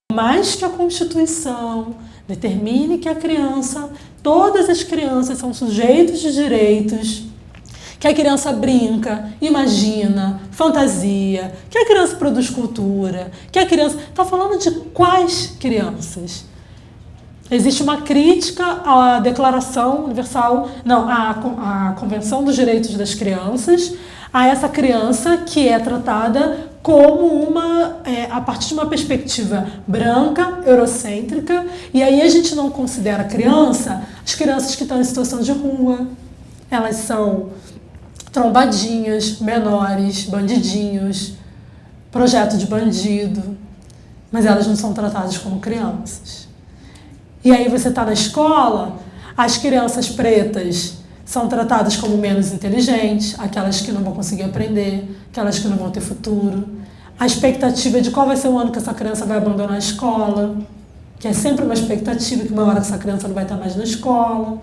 Por mais que a Constituição determine que todas as crianças são sujeitos de direitos, que a criança brinca, imagina, fantasia, que a criança produz cultura, que a criança... Está falando de quais crianças? Existe uma crítica à Declaração Universal, não, à Convenção dos Direitos das Crianças, a essa criança que é tratada como a partir de uma perspectiva branca, eurocêntrica, e aí a gente não considera as crianças que estão em situação de rua, elas são trombadinhas, menores, bandidinhos, projeto de bandido, mas elas não são tratadas como crianças. E aí você está na escola, as crianças pretas são tratadas como menos inteligentes, aquelas que não vão conseguir aprender, aquelas que não vão ter futuro. A expectativa de qual vai ser o ano que essa criança vai abandonar a escola, que é sempre uma expectativa que uma hora essa criança não vai estar mais na escola,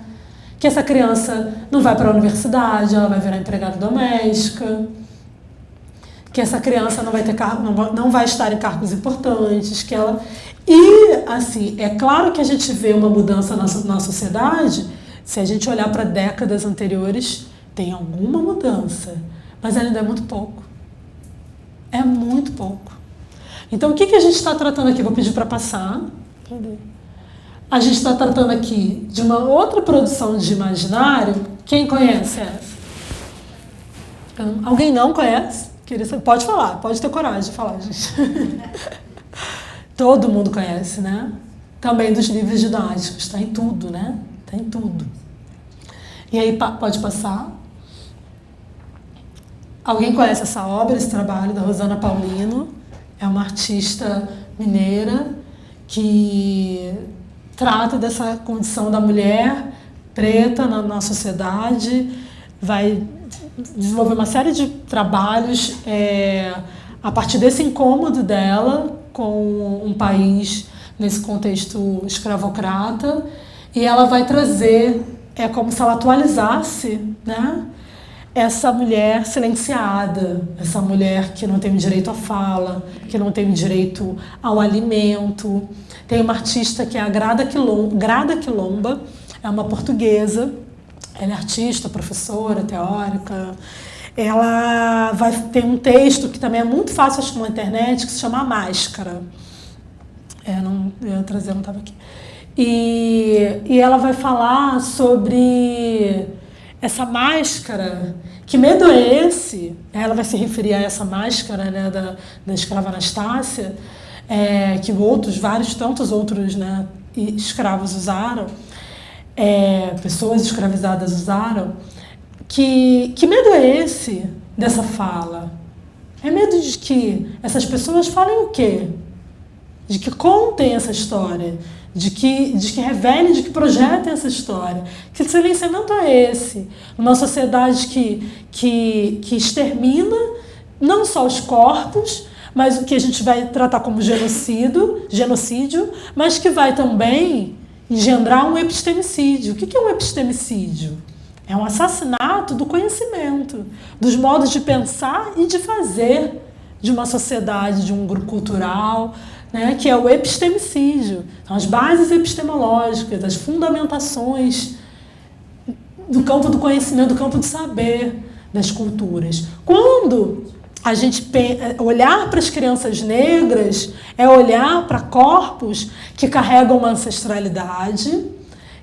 que essa criança não vai para a universidade, ela vai virar empregada doméstica, que essa criança não vai estar em cargos importantes, que ela... E, assim, é claro que a gente vê uma mudança na sociedade, se a gente olhar para décadas anteriores, tem alguma mudança, mas ainda é muito pouco. É muito pouco. Então, o que a gente está tratando aqui? Vou pedir para passar. Cadê? A gente está tratando aqui de uma outra produção de imaginário. Quem conhece essa? Alguém não conhece? Pode falar, pode ter coragem de falar, gente. Todo mundo conhece, né? Também dos livros didáticos, está em tudo, né? Está em tudo. E aí, pode passar. Alguém conhece essa obra, esse trabalho da Rosana Paulino? É uma artista mineira que trata dessa condição da mulher preta na sociedade, vai desenvolver uma série de trabalhos a partir desse incômodo dela com um país nesse contexto escravocrata, e ela vai trazer, é como se ela atualizasse, né? Essa mulher silenciada, essa mulher que não tem o direito à fala, que não tem o direito ao alimento. Tem uma artista que é a Grada Quilomba, é uma portuguesa, ela é artista, professora, teórica. Ela vai ter um texto que também é muito fácil achar na internet, que se chama A Máscara. Eu ia trazer, não estava aqui. E ela vai falar sobre essa máscara. Que medo é esse? Ela vai se referir a essa máscara, né, da escrava Anastácia, que tantos outros, né, escravos usaram, pessoas escravizadas usaram. Que medo é esse dessa fala? É medo de que essas pessoas falem o quê? De que contem essa história, de que revelem, de que projetem essa história. Que silenciamento é esse? Uma sociedade que extermina não só os corpos, mas o que a gente vai tratar como genocídio, mas que vai também engendrar um epistemicídio. O que é um epistemicídio? É um assassinato do conhecimento, dos modos de pensar e de fazer de uma sociedade, de um grupo cultural, né, que é o epistemicídio. Então, as bases epistemológicas, as fundamentações do campo do conhecimento, do campo do saber das culturas. Quando a gente olhar para as crianças negras, é olhar para corpos que carregam uma ancestralidade,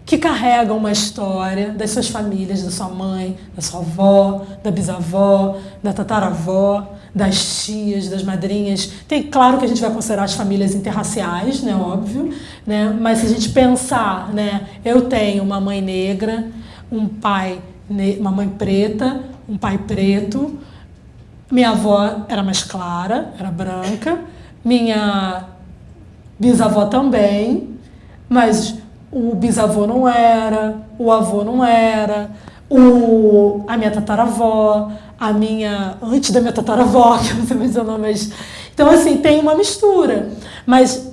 que carregam uma história das suas famílias, da sua mãe, da sua avó, da bisavó, da tataravó, das tias, das madrinhas. Claro que a gente vai considerar as famílias interraciais, né, óbvio, né, mas se a gente pensar, né, eu tenho uma mãe negra, uma mãe preta, um pai preto, minha avó era mais clara, era branca, minha bisavó também, mas o bisavô não era, o avô não era, a minha tataravó, antes da minha tataravó, que eu não sei mais o nome, mas... Então, assim, tem uma mistura. Mas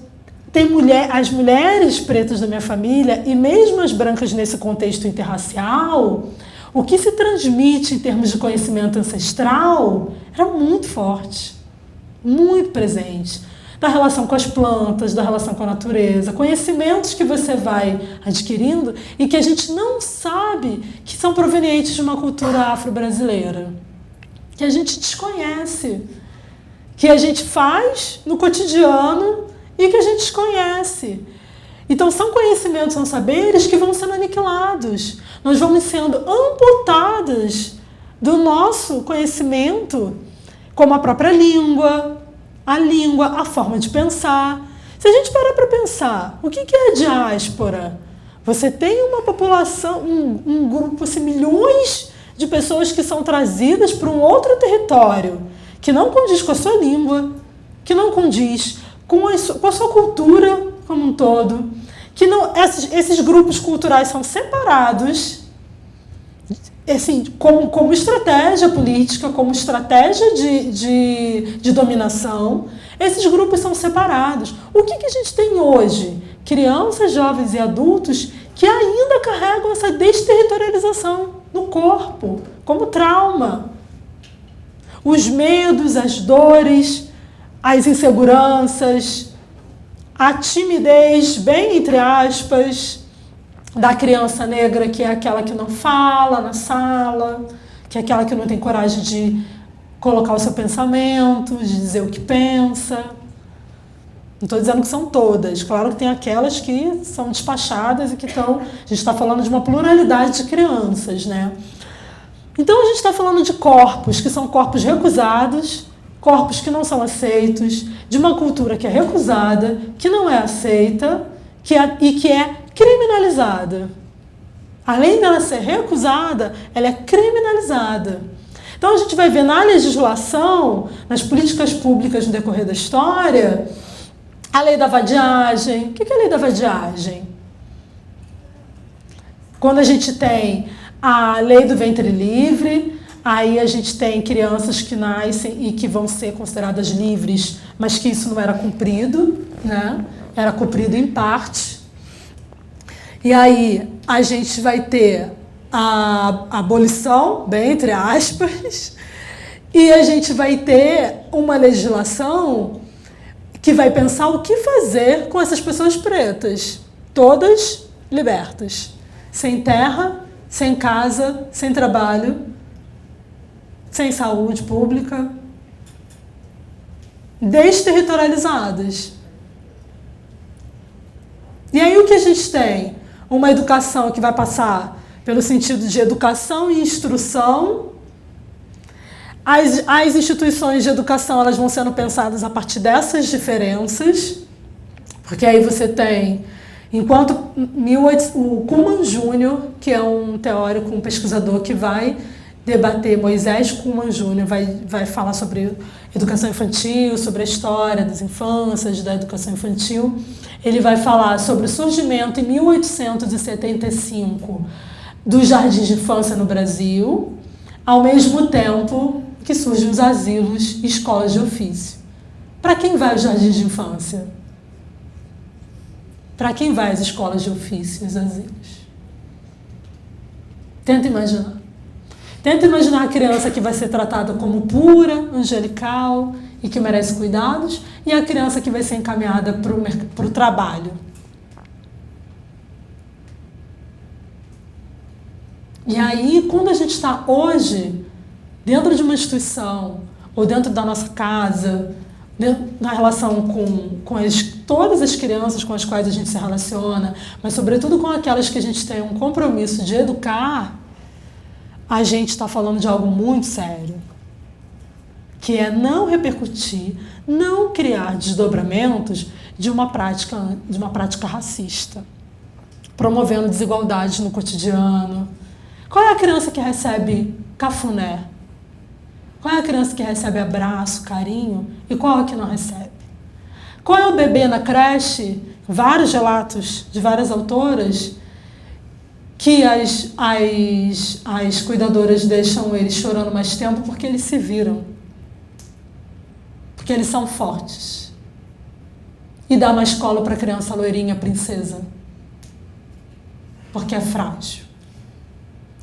as mulheres pretas da minha família, e mesmo as brancas nesse contexto interracial, o que se transmite em termos de conhecimento ancestral era muito forte, muito presente. Da relação com as plantas, da relação com a natureza, conhecimentos que você vai adquirindo e que a gente não sabe que são provenientes de uma cultura afro-brasileira, que a gente desconhece, que a gente faz no cotidiano e que a gente desconhece. Então são conhecimentos, são saberes que vão sendo aniquilados. Nós vamos sendo amputadas do nosso conhecimento, como a própria língua, a forma de pensar. Se a gente parar para pensar, o que é a diáspora? Você tem uma população, um grupo, assim, milhões de pessoas que são trazidas para um outro território, que não condiz com a sua língua, que não condiz com a sua cultura como um todo, que não, esses grupos culturais são separados, assim, como estratégia política, como estratégia de dominação. Esses grupos são separados. O que a gente tem hoje? Crianças, jovens e adultos que ainda carregam essa desterritorialização no corpo, como trauma. Os medos, as dores, as inseguranças, a timidez, bem entre aspas, da criança negra, que é aquela que não fala na sala, que é aquela que não tem coragem de colocar o seu pensamento, de dizer o que pensa. Não estou dizendo que são todas, claro que tem aquelas que são despachadas e que estão... A gente está falando de uma pluralidade de crianças, né? Então a gente está falando de corpos que são corpos recusados, corpos que não são aceitos, de uma cultura que é recusada, que não é aceita e que é criminalizada. Além dela ser recusada, ela é criminalizada. Então a gente vai ver na legislação, nas políticas públicas no decorrer da história, a lei da vadiagem. O que é a lei da vadiagem? Quando a gente tem a lei do ventre livre, Aí a gente tem crianças que nascem e que vão ser consideradas livres, mas que isso não era cumprido, né? Era cumprido em parte. E aí a gente vai ter a abolição, bem entre aspas, e a gente vai ter uma legislação que vai pensar o que fazer com essas pessoas pretas, todas libertas, sem terra, sem casa, sem trabalho, sem saúde pública, desterritorializadas. E aí o que a gente tem? Uma educação que vai passar pelo sentido de educação e instrução. As instituições de educação, elas vão sendo pensadas a partir dessas diferenças, porque aí você tem, enquanto o Kuhlman Jr., que é um teórico, um pesquisador que vai debater, Moisés Kuhlman Jr. vai falar sobre educação infantil, sobre a história das infâncias, da educação infantil. Ele vai falar sobre o surgimento em 1875 dos jardins de infância no Brasil, ao mesmo tempo que surgem os asilos e escolas de ofício. Para quem vai os jardins de infância? Para quem vai as escolas de ofício e os asilos? Tenta imaginar. Tenta imaginar a criança que vai ser tratada como pura, angelical e que merece cuidados, e a criança que vai ser encaminhada para o trabalho. E aí, quando a gente está hoje dentro de uma instituição, ou dentro da nossa casa, na relação com todas as crianças com as quais a gente se relaciona, mas sobretudo com aquelas que a gente tem um compromisso de educar, a gente está falando de algo muito sério, que é não repercutir, não criar desdobramentos de uma prática racista, promovendo desigualdades no cotidiano. Qual é a criança que recebe cafuné? Qual é a criança que recebe abraço, carinho? E qual é a que não recebe? Qual é o bebê na creche? Vários relatos de várias autoras que as cuidadoras deixam eles chorando mais tempo porque eles se viram. Porque eles são fortes. E dá mais colo para a criança loirinha, princesa. Porque é frágil.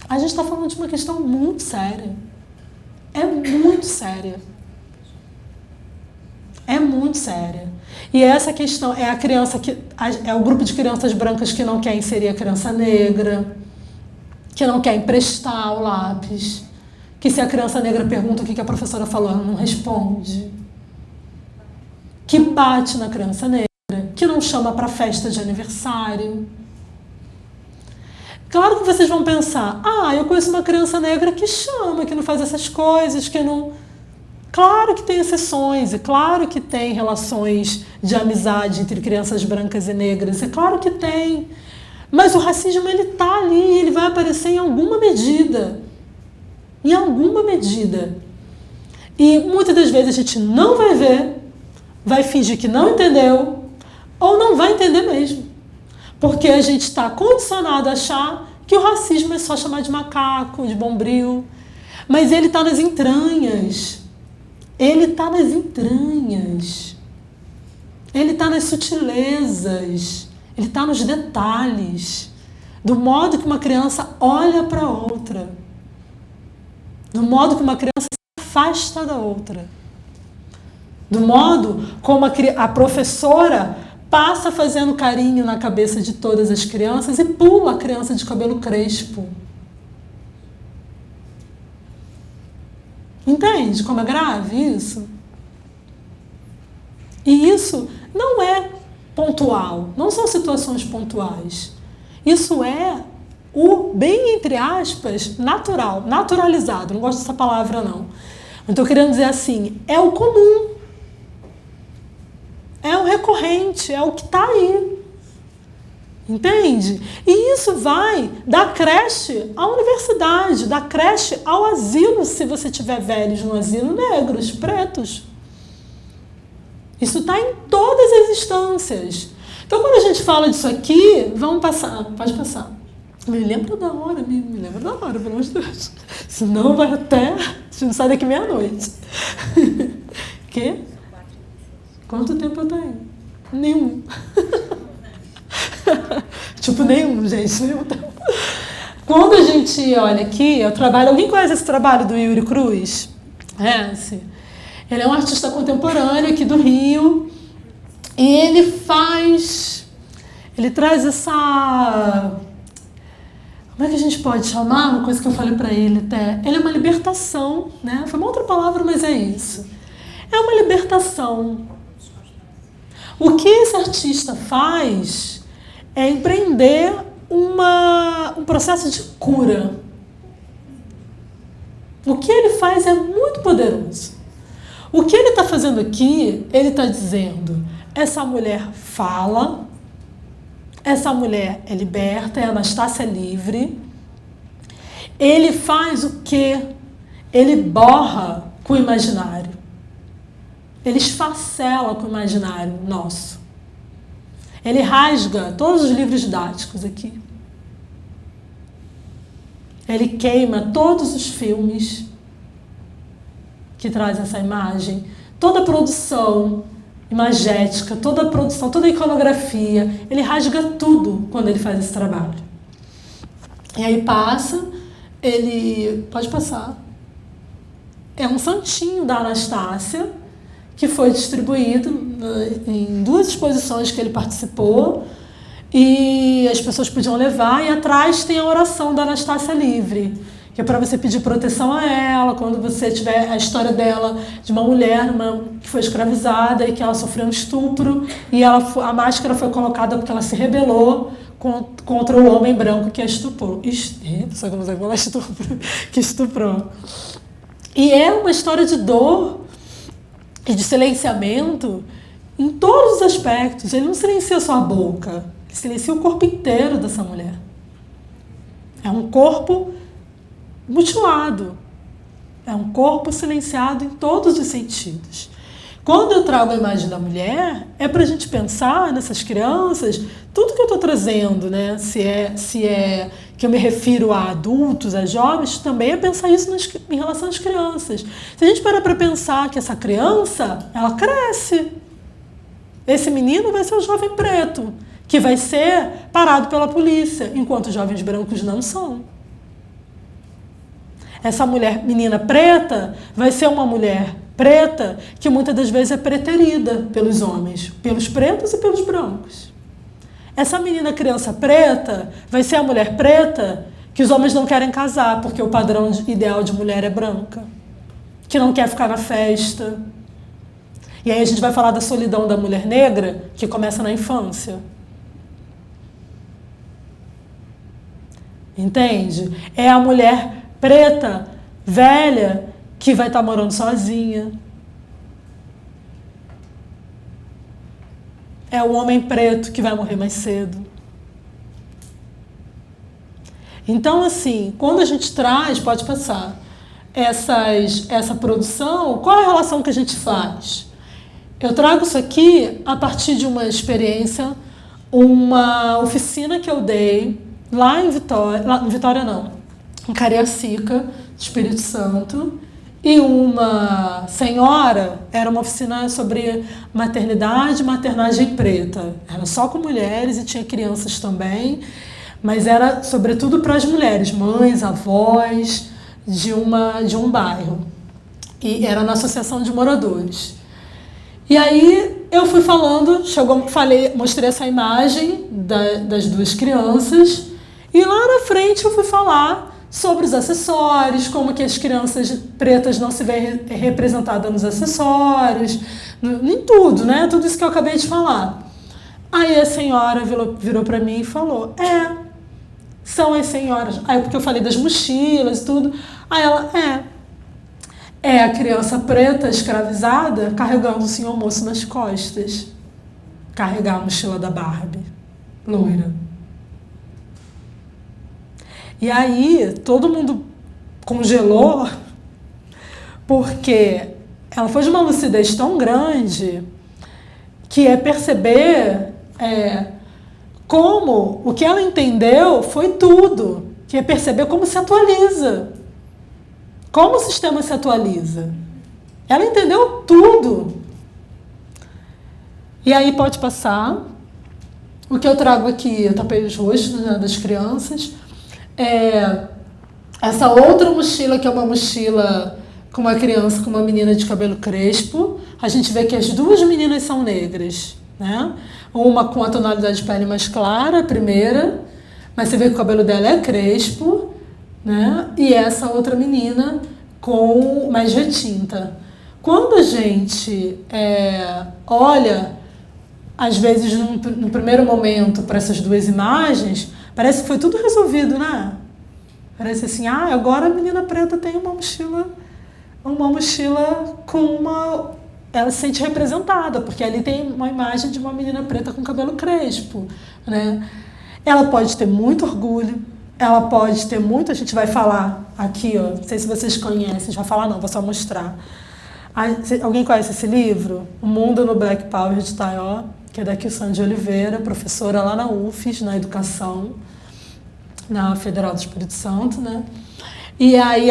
A gente está falando de uma questão muito séria. É muito séria. É muito séria. E essa questão é a criança que é o grupo de crianças brancas que não quer inserir a criança negra, que não quer emprestar o lápis, que se a criança negra pergunta o que a professora falou, ela não responde, que bate na criança negra, que não chama para festa de aniversário. Claro que vocês vão pensar, eu conheço uma criança negra que chama, que não faz essas coisas, que não... Claro que tem exceções, e claro que tem relações de amizade entre crianças brancas e negras, e claro que tem. Mas o racismo, ele está ali, ele vai aparecer em alguma medida. Em alguma medida. E muitas das vezes a gente não vai ver, vai fingir que não entendeu, ou não vai entender mesmo. Porque a gente está condicionado a achar que o racismo é só chamar de macaco, de bombril. Mas ele está nas entranhas. Ele está nas entranhas. Ele está nas sutilezas. Ele está nos detalhes. Do modo que uma criança olha para a outra. Do modo que uma criança se afasta da outra. Do modo como a professora passa fazendo carinho na cabeça de todas as crianças e pula a criança de cabelo crespo. Entende como é grave isso? E isso não é pontual, não são situações pontuais. Isso é o, bem entre aspas, natural, naturalizado. Não gosto dessa palavra, não. Estou querendo dizer assim, é o comum. É o recorrente, é o que está aí. Entende? E isso vai da creche à universidade, da creche ao asilo, se você tiver velhos no asilo, negros, pretos. Isso está em todas as instâncias. Então, quando a gente fala disso aqui, vamos passar, pode passar. Me lembra da hora, me lembra da hora, pelo amor de Deus. Senão vai até... A gente não sai daqui meia-noite. Quê? Quanto tempo eu tenho? Nenhum. Tipo, nenhum, gente. Nenhum tempo. Quando a gente olha aqui, eu trabalho... Alguém conhece esse trabalho do Yuri Cruz? Assim. Ele é um artista contemporâneo aqui do Rio. E ele traz essa... Como é que a gente pode chamar? Uma coisa que eu falei para ele até. Ele é uma libertação, né? Foi uma outra palavra, mas é isso. É uma libertação. O que esse artista faz é empreender um processo de cura. O que ele faz é muito poderoso. O que ele está fazendo aqui, ele está dizendo, essa mulher fala, essa mulher é liberta, é Anastácia livre. Ele faz o quê? Ele borra com o imaginário. Ele esfacela com o imaginário nosso. Ele rasga todos os livros didáticos aqui. Ele queima todos os filmes que trazem essa imagem. Toda a produção imagética, toda a produção, toda a iconografia. Ele rasga tudo quando ele faz esse trabalho. E aí pode passar. É um santinho da Anastácia, que foi distribuído em 2 exposições que ele participou, e as pessoas podiam levar, e atrás tem a oração da Anastácia livre, que é para você pedir proteção a ela, quando você tiver a história dela, de uma mulher que foi escravizada e que ela sofreu um estupro, e a máscara foi colocada porque ela se rebelou contra o homem branco que a estuprou. Que estuprou. E é uma história de dor e de silenciamento em todos os aspectos. Ele não silencia só a boca, ele silencia o corpo inteiro dessa mulher. É um corpo mutilado. É um corpo silenciado em todos os sentidos. Quando eu trago a imagem da mulher, é para a gente pensar nessas crianças, tudo que eu estou trazendo, né? Se é que eu me refiro a adultos, a jovens, também é pensar isso em relação às crianças. Se a gente parar para pensar que essa criança, ela cresce. Esse menino vai ser o jovem preto, que vai ser parado pela polícia, enquanto os jovens brancos não são. Essa menina preta, vai ser uma mulher preta que muitas das vezes é preterida pelos homens, pelos pretos e pelos brancos. Essa menina criança preta vai ser a mulher preta que os homens não querem casar, porque o padrão ideal de mulher é branca, que não quer ficar na festa. E aí a gente vai falar da solidão da mulher negra, que começa na infância. Entende? É a mulher preta, velha, que vai estar morando sozinha. É o homem preto que vai morrer mais cedo. Então, assim, quando a gente traz, pode passar, essa produção, qual é a relação que a gente faz? Eu trago isso aqui a partir de uma experiência, uma oficina que eu dei lá em em Cariacica, Espírito Santo, e uma senhora, era uma oficina sobre maternidade e maternagem preta. Era só com mulheres e tinha crianças também, mas era sobretudo para as mulheres, mães, avós de um bairro. E era na associação de moradores. E aí eu fui falando, mostrei essa imagem das 2 crianças, e lá na frente eu fui falar sobre os acessórios, como que as crianças pretas não se veem representadas nos acessórios, em tudo, né? Tudo isso que eu acabei de falar. Aí a senhora virou para mim e falou, são as senhoras. Aí porque eu falei das mochilas e tudo. Aí ela, é a criança preta escravizada carregando o senhor moço nas costas. Carregar a mochila da Barbie, loira. E aí, todo mundo congelou, porque ela foi de uma lucidez tão grande que é perceber como o que ela entendeu foi tudo, que é perceber como se atualiza, como o sistema se atualiza. Ela entendeu tudo. E aí pode passar. O que eu trago aqui, eu tapei os rostos, né, das crianças, é essa outra mochila, que é uma mochila com uma criança, com uma menina de cabelo crespo. A gente vê que as duas meninas são negras, né? Uma com a tonalidade de pele mais clara, a primeira, mas você vê que o cabelo dela é crespo, né? E essa outra menina com mais retinta. Quando a gente olha, às vezes no primeiro momento, para essas duas imagens, parece que foi tudo resolvido, né? Parece assim, agora a menina preta tem uma mochila com uma... Ela se sente representada, porque ali tem uma imagem de uma menina preta com cabelo crespo, né? Ela pode ter muito orgulho, ela pode ter muito... A gente vai falar aqui, ó, não sei se vocês conhecem, a gente vai falar não, vou só mostrar. Alguém conhece esse livro? O Mundo no Black Power, de Taió, que é da Kilsan de Oliveira, professora lá na UFES, na educação, na Federal do Espírito Santo, né? E aí,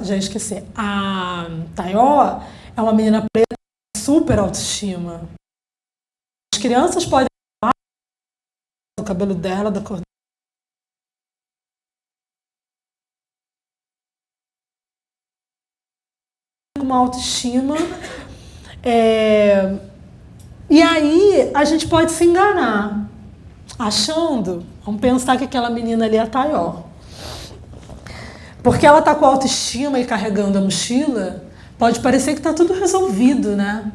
já esqueci, a Taió é uma menina preta com super autoestima. As crianças podem falar do cabelo dela, da cor dela, uma autoestima. E aí, a gente pode se enganar, achando, vamos pensar que aquela menina ali é a Taió. Porque ela está com autoestima e carregando a mochila, pode parecer que está tudo resolvido, né?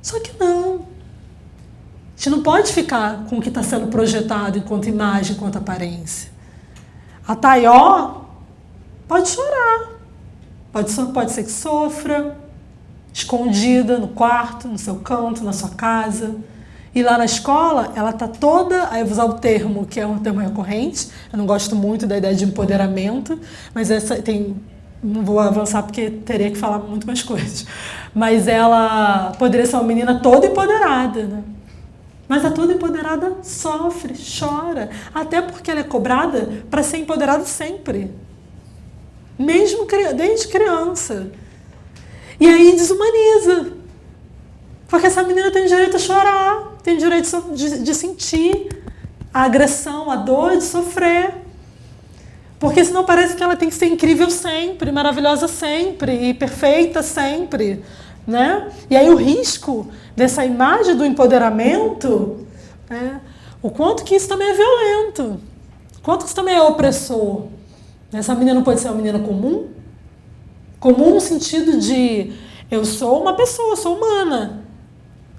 Só que não. A gente não pode ficar com o que está sendo projetado enquanto imagem, enquanto aparência. A Taió pode chorar. Pode ser que sofra, escondida no quarto, no seu canto, na sua casa. E lá na escola, ela está toda... Aí eu vou usar o termo, que é um termo recorrente. Eu não gosto muito da ideia de empoderamento, mas essa tem... Não vou avançar porque teria que falar muito mais coisas. Mas ela poderia ser uma menina toda empoderada, né? Mas a toda empoderada sofre, chora. Até porque ela é cobrada para ser empoderada sempre. Mesmo desde criança. E aí desumaniza. Porque essa menina tem direito a chorar, tem direito de sentir a agressão, a dor, de sofrer. Porque senão parece que ela tem que ser incrível sempre, maravilhosa sempre, e perfeita sempre, né? E aí o risco dessa imagem do empoderamento, né? O quanto que isso também é violento, o quanto que isso também é opressor. Essa menina não pode ser uma menina comum? Comum no sentido de, eu sou uma pessoa, eu sou humana.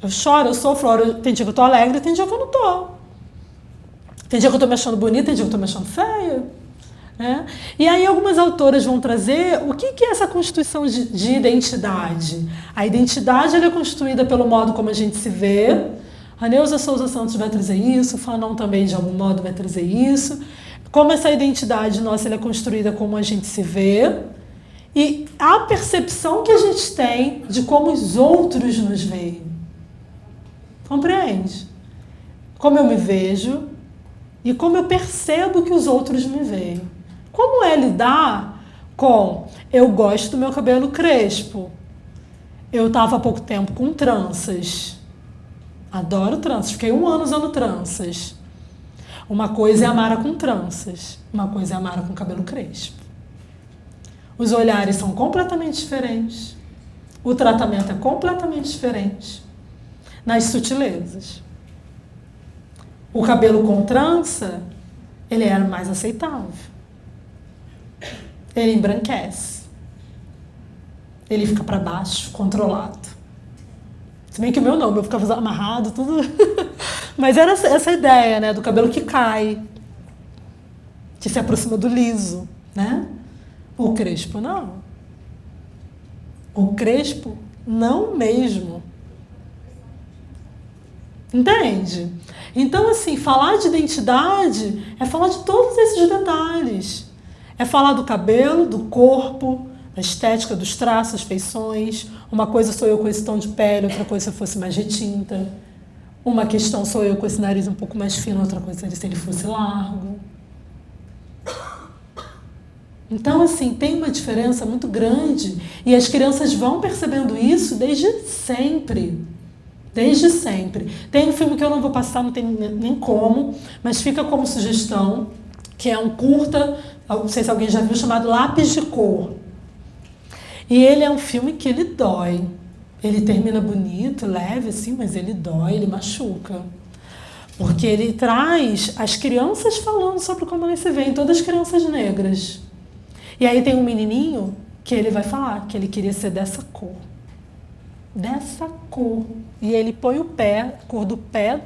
Eu choro, eu sofro, tem dia que eu tô alegre, tem dia que eu não tô. Tem dia que eu tô me achando bonita, tem dia que eu tô me achando feia. Né? E aí algumas autoras vão trazer o que é essa constituição de identidade. A identidade ela é constituída pelo modo como a gente se vê. A Neuza Souza Santos vai trazer isso, o Fanon também de algum modo vai trazer isso. Como essa identidade nossa ela é construída como a gente se vê. E a percepção que a gente tem de como os outros nos veem. Compreende? Como eu me vejo e como eu percebo que os outros me veem. Como é lidar com eu gosto do meu cabelo crespo, eu estava há pouco tempo com tranças, adoro tranças, fiquei 1 ano usando tranças. Uma coisa é a Mara com tranças, uma coisa é a Mara com cabelo crespo. Os olhares são completamente diferentes, o tratamento é completamente diferente. Nas sutilezas. O cabelo com trança, ele era mais aceitável. Ele embranquece. Ele fica para baixo, controlado. Se bem que o meu não, o meu ficava amarrado, tudo. Mas era essa ideia, né, do cabelo que cai, que se aproxima do liso, né? O crespo não. O crespo não mesmo. Entende? Então, assim, falar de identidade é falar de todos esses detalhes. É falar do cabelo, do corpo, da estética, dos traços, feições. Uma coisa sou eu com esse tom de pele, outra coisa se eu fosse mais retinta. Uma questão sou eu com esse nariz um pouco mais fino, outra coisa seria se ele fosse largo. Então, assim, tem uma diferença muito grande e as crianças vão percebendo isso desde sempre. Desde sempre. Tem um filme que eu não vou passar, não tem nem como, mas fica como sugestão, que é um curta, não sei se alguém já viu, chamado Lápis de Cor. E ele é um filme que ele dói. Ele termina bonito, leve, assim, mas ele dói, ele machuca. Porque ele traz as crianças falando sobre como elas se veem, todas as crianças negras. E aí tem um menininho que ele vai falar que ele queria ser dessa cor. Dessa cor. E ele põe o pé, a cor do pé,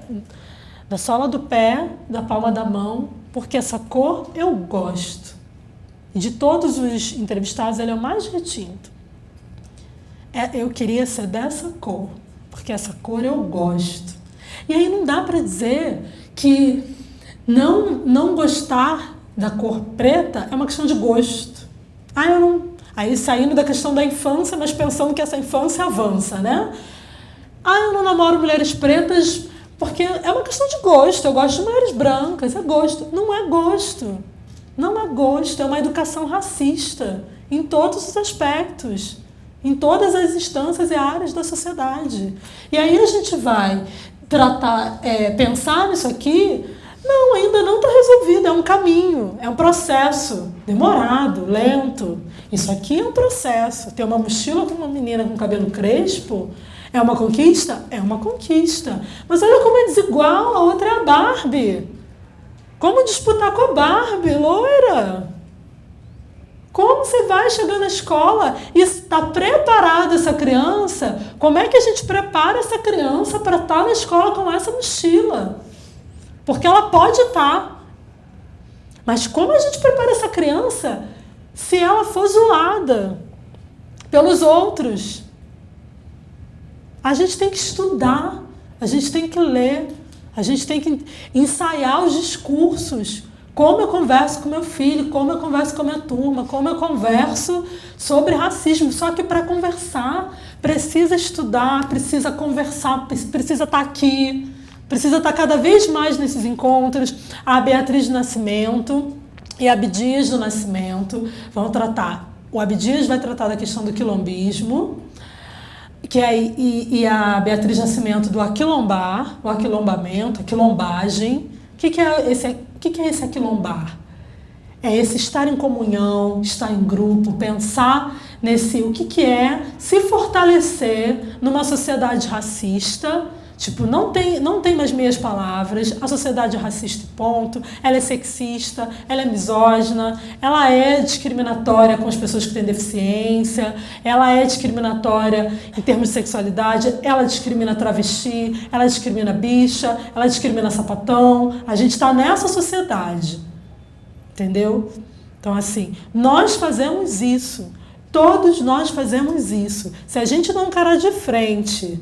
da sola do pé, da palma da mão, porque essa cor eu gosto. E de todos os entrevistados, ele é o mais retinto. Eu queria ser dessa cor, porque essa cor eu gosto. E aí não dá para dizer que não gostar da cor preta é uma questão de gosto. Eu não... Aí saindo da questão da infância, mas pensando que essa infância avança, né? Eu não namoro mulheres pretas porque é uma questão de gosto. Eu gosto de mulheres brancas, é gosto. Não é gosto. Não é gosto, é uma educação racista em todos os aspectos, em todas as instâncias e áreas da sociedade. E aí a gente vai tratar, pensar nisso aqui, não, ainda não está resolvido, é um caminho, é um processo demorado, lento. Isso aqui é um processo. Ter uma mochila com uma menina com cabelo crespo é uma conquista? É uma conquista. Mas olha como é desigual, a outra é a Barbie. Como disputar com a Barbie, loira? Como você vai chegar na escola e está preparada essa criança? Como é que a gente prepara essa criança para estar na escola com essa mochila? Porque ela pode estar. Mas como a gente prepara essa criança se ela for zoada pelos outros? A gente tem que estudar, a gente tem que ler, a gente tem que ensaiar os discursos. Como eu converso com meu filho, como eu converso com a minha turma, como eu converso sobre racismo. Só que para conversar, precisa estudar, precisa conversar, precisa estar aqui, precisa estar cada vez mais nesses encontros. A Beatriz do Nascimento e a Abdias do Nascimento vão tratar. O Abdias vai tratar da questão do quilombismo, e a Beatriz Nascimento do aquilombar, o aquilombamento, a quilombagem. O que é esse aquilombar? É esse estar em comunhão, estar em grupo, pensar nesse o que é se fortalecer numa sociedade racista. Tipo, não tem mais meias palavras, a sociedade é racista, ponto. Ela é sexista, ela é misógina, ela é discriminatória com as pessoas que têm deficiência, ela é discriminatória em termos de sexualidade, ela discrimina travesti, ela discrimina bicha, ela discrimina sapatão. A gente está nessa sociedade, entendeu? Então, assim, nós fazemos isso, todos nós fazemos isso. Se a gente não encarar de frente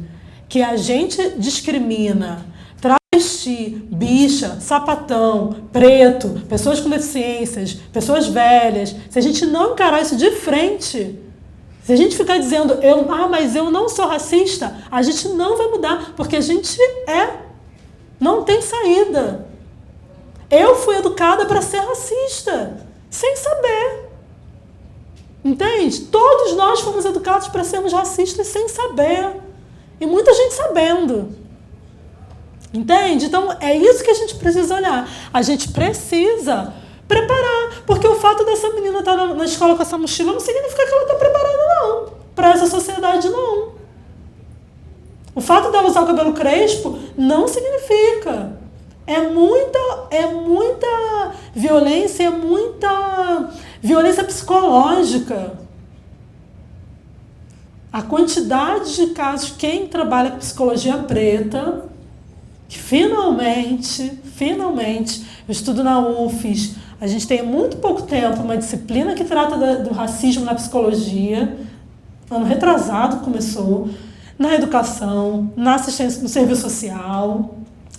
que a gente discrimina travesti, bicha, sapatão, preto, pessoas com deficiências, pessoas velhas, se a gente não encarar isso de frente, se a gente ficar dizendo, mas eu não sou racista, a gente não vai mudar, porque a gente não tem saída. Eu fui educada para ser racista, sem saber. Entende? Todos nós fomos educados para sermos racistas sem saber. E muita gente sabendo. Entende? Então, é isso que a gente precisa olhar. A gente precisa preparar. Porque o fato dessa menina estar na escola com essa mochila não significa que ela está preparada, não. Para essa sociedade, não. O fato dela usar o cabelo crespo não significa. É muita violência, é muita violência psicológica. A quantidade de casos, quem trabalha com psicologia preta, que finalmente, eu estudo na UFES, a gente tem há muito pouco tempo uma disciplina que trata do racismo na psicologia, ano retrasado começou, na educação, na assistência, no serviço social,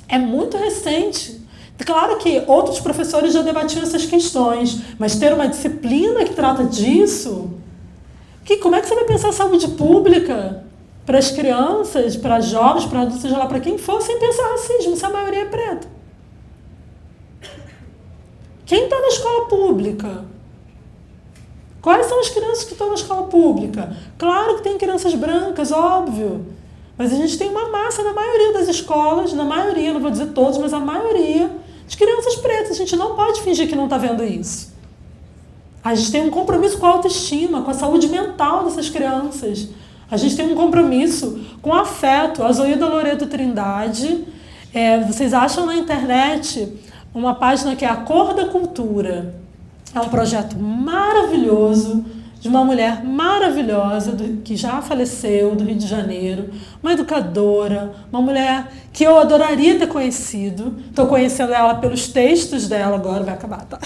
é muito recente. Claro que outros professores já debatiam essas questões, mas ter uma disciplina que trata disso... Como é que você vai pensar saúde pública para as crianças, para jovens, para adultos, seja lá para quem for, sem pensar racismo, se a maioria é preta. Quem está na escola pública? Quais são as crianças que estão na escola pública? Claro que tem crianças brancas, óbvio. Mas a gente tem uma massa na maioria das escolas, na maioria, não vou dizer todos, mas a maioria de crianças pretas. A gente não pode fingir que não está vendo isso. A gente tem um compromisso com a autoestima, com a saúde mental dessas crianças. A gente tem um compromisso com afeto. A Zoída Loreto Trindade, vocês acham na internet uma página que é A Cor da Cultura. É um projeto maravilhoso de uma mulher maravilhosa que já faleceu, do Rio de Janeiro, uma educadora, uma mulher que eu adoraria ter conhecido. Estou conhecendo ela pelos textos dela, agora vai acabar, tá?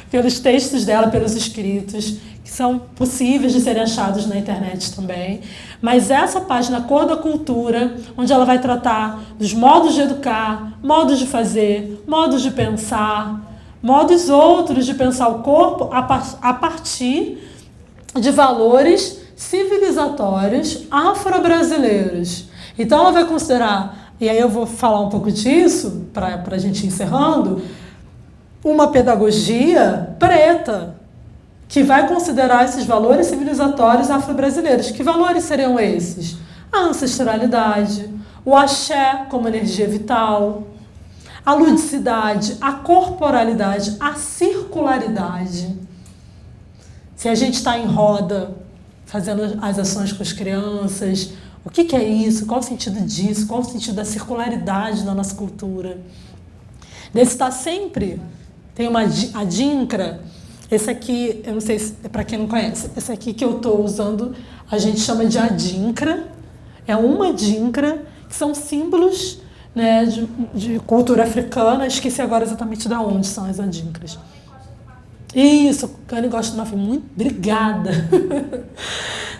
Pelos textos dela, pelos escritos, que são possíveis de serem achados na internet também. Mas essa página Cor da Cultura, onde ela vai tratar dos modos de educar, modos de fazer, modos de pensar, modos outros de pensar o corpo a partir de valores civilizatórios afro-brasileiros. Então ela vai considerar, e aí eu vou falar um pouco disso, para a gente ir encerrando, uma pedagogia preta, que vai considerar esses valores civilizatórios afro-brasileiros. Que valores seriam esses? A ancestralidade, o axé como energia vital, a ludicidade, a corporalidade, a circularidade. Se a gente está em roda, fazendo as ações com as crianças, o que é isso? Qual o sentido disso? Qual o sentido da circularidade na nossa cultura? Desse estar sempre, tem uma adinkra, esse aqui, eu não sei se é para quem não conhece, esse aqui que eu estou usando, a gente chama de adinkra, é uma adinkra, que são símbolos, né, de cultura africana, esqueci agora exatamente de onde são as adinkras. Isso, Gana e Costa do Marfim, muito obrigada.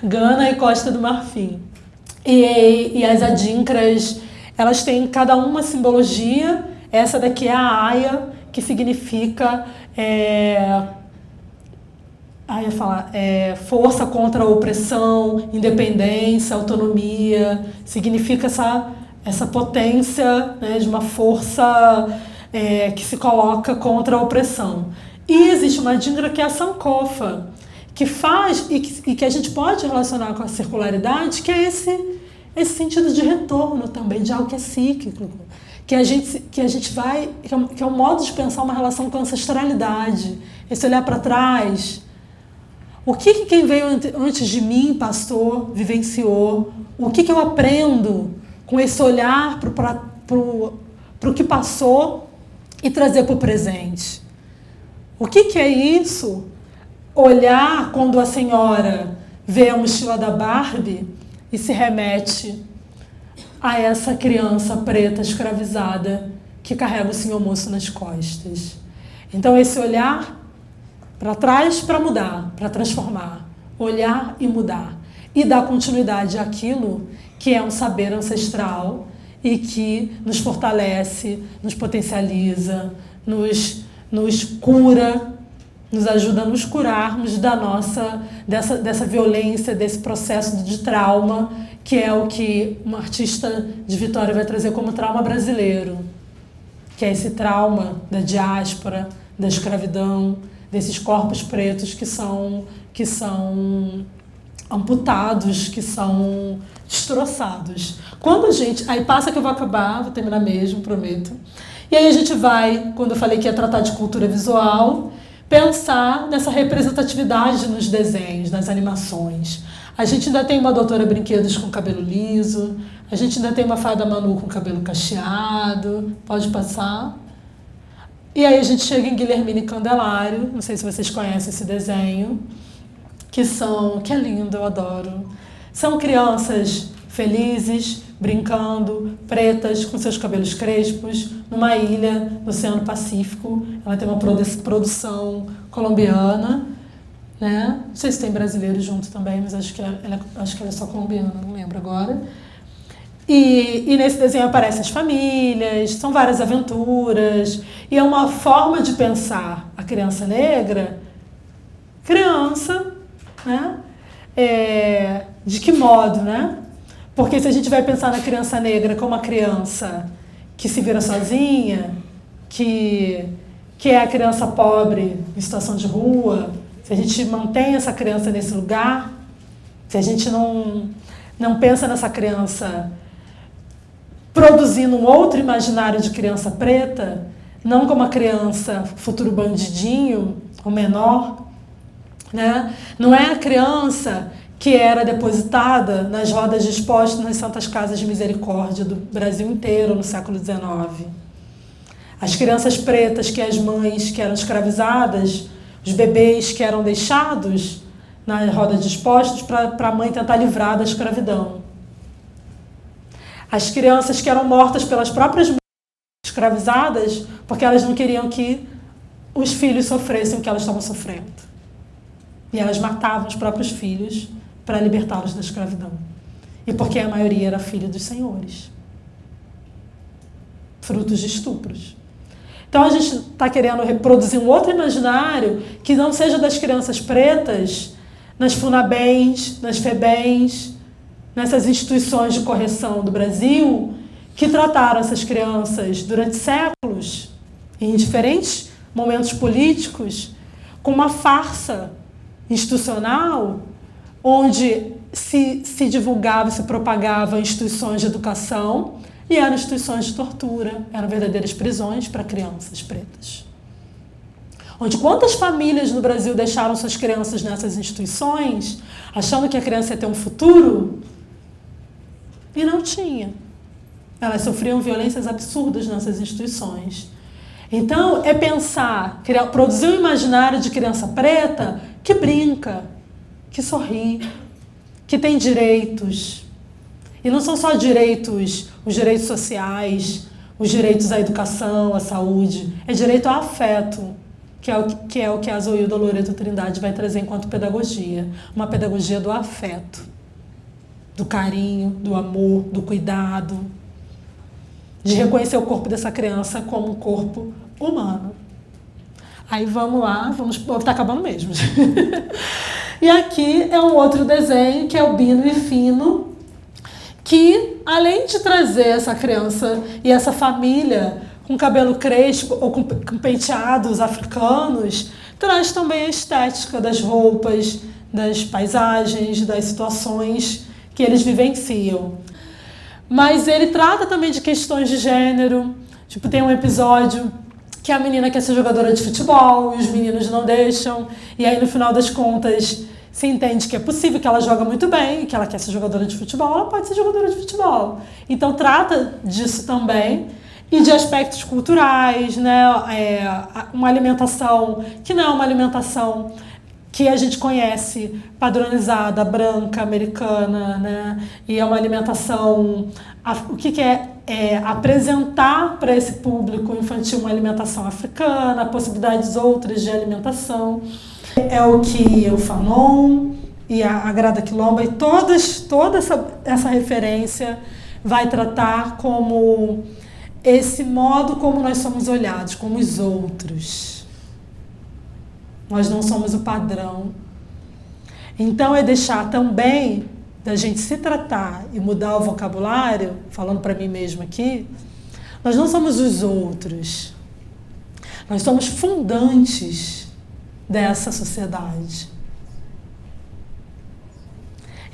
Gana e Costa do Marfim. E as adinkras, elas têm cada uma simbologia. Essa daqui é a Aya, que significa força contra a opressão, independência, autonomia. Significa essa potência, né, de uma força que se coloca contra a opressão. E existe uma adinkra que é a Sankofa, que faz e que a gente pode relacionar com a circularidade, que é esse sentido de retorno também, de algo que é cíclico, que a gente vai, que é um modo de pensar uma relação com a ancestralidade, esse olhar para trás. O que quem veio antes de mim, pastor, vivenciou? O que eu aprendo com esse olhar para o que passou e trazer para o presente? O que é isso? Olhar quando a senhora vê a mochila da Barbie e se remete a essa criança preta escravizada que carrega o senhor moço nas costas. Então esse olhar para trás para mudar, para transformar. Olhar e mudar. E dar continuidade àquilo que é um saber ancestral e que nos fortalece, nos potencializa, nos cura, nos ajuda a nos curarmos dessa violência, desse processo de trauma, que é o que uma artista de Vitória vai trazer como trauma brasileiro, que é esse trauma da diáspora, da escravidão, desses corpos pretos que são amputados, que são destroçados. Aí passa que eu vou acabar, vou terminar mesmo, prometo. E aí a gente vai, quando eu falei que ia tratar de cultura visual, pensar nessa representatividade nos desenhos, nas animações. A gente ainda tem uma Doutora Brinquedos com cabelo liso, a gente ainda tem uma Fada Manu com cabelo cacheado, pode passar. E aí a gente chega em Guilhermina e Candelário, não sei se vocês conhecem esse desenho, que é lindo, eu adoro. São crianças felizes, brincando, pretas, com seus cabelos crespos, numa ilha no Oceano Pacífico. Ela tem uma produção colombiana, né? Não sei se tem brasileiro junto também, mas acho que ela é só colombiana, não lembro agora. E nesse desenho aparecem as famílias, são várias aventuras, e é uma forma de pensar a criança negra, né? De que modo, né? Porque se a gente vai pensar na criança negra como uma criança que se vira sozinha, que é a criança pobre em situação de rua, se a gente mantém essa criança nesse lugar, se a gente não pensa nessa criança produzindo um outro imaginário de criança preta, não como a criança futuro bandidinho, o menor, né? Não é a criança que era depositada nas rodas de expostos nas Santas Casas de Misericórdia do Brasil inteiro no século XIX. As crianças pretas, que as mães que eram escravizadas, os bebês que eram deixados na roda de expostos para a mãe tentar livrar da escravidão. As crianças que eram mortas pelas próprias mães escravizadas porque elas não queriam que os filhos sofressem o que elas estavam sofrendo. E elas matavam os próprios filhos para libertá-los da escravidão. E porque a maioria era filho dos senhores. Frutos de estupros. Então a gente está querendo reproduzir um outro imaginário que não seja das crianças pretas nas FUNABENs, nas FEBENs, nessas instituições de correção do Brasil, que trataram essas crianças durante séculos, em diferentes momentos políticos, com uma farsa institucional, onde se divulgava e se propagava instituições de educação e eram instituições de tortura, eram verdadeiras prisões para crianças pretas. Onde quantas famílias no Brasil deixaram suas crianças nessas instituições, achando que a criança ia ter um futuro, e não tinha. Elas sofriam violências absurdas nessas instituições. Então, é pensar, produzir um imaginário de criança preta que brinca, que sorri, que tem direitos. E não são só direitos, os direitos sociais, os direitos à educação, à saúde. É direito ao afeto, que é o que a Zoilda Loreto Trindade vai trazer enquanto pedagogia. Uma pedagogia do afeto, do carinho, do amor, do cuidado, de reconhecer o corpo dessa criança como um corpo humano. Aí vamos lá, tá acabando mesmo. E aqui é um outro desenho, que é o Bino e Fino, que além de trazer essa criança e essa família com cabelo crespo ou com penteados africanos, traz também a estética das roupas, das paisagens, das situações que eles vivenciam. Mas ele trata também de questões de gênero. Tipo, tem um episódio que a menina quer ser jogadora de futebol e os meninos não deixam. E aí, no final das contas, se entende que é possível, que ela joga muito bem, que ela quer ser jogadora de futebol, ela pode ser jogadora de futebol. Então, trata disso também. E de aspectos culturais, né? Uma alimentação que não é uma alimentação que a gente conhece, padronizada, branca, americana, né? E é uma alimentação... O que é apresentar para esse público infantil uma alimentação africana, possibilidades outras de alimentação. É o que o Fanon e a Grada Quilomba e toda essa referência vai tratar como esse modo como nós somos olhados, como os outros. Nós não somos o padrão. Então é deixar também da gente se tratar e mudar o vocabulário, falando para mim mesmo aqui, nós não somos os outros. Nós somos fundantes dessa sociedade.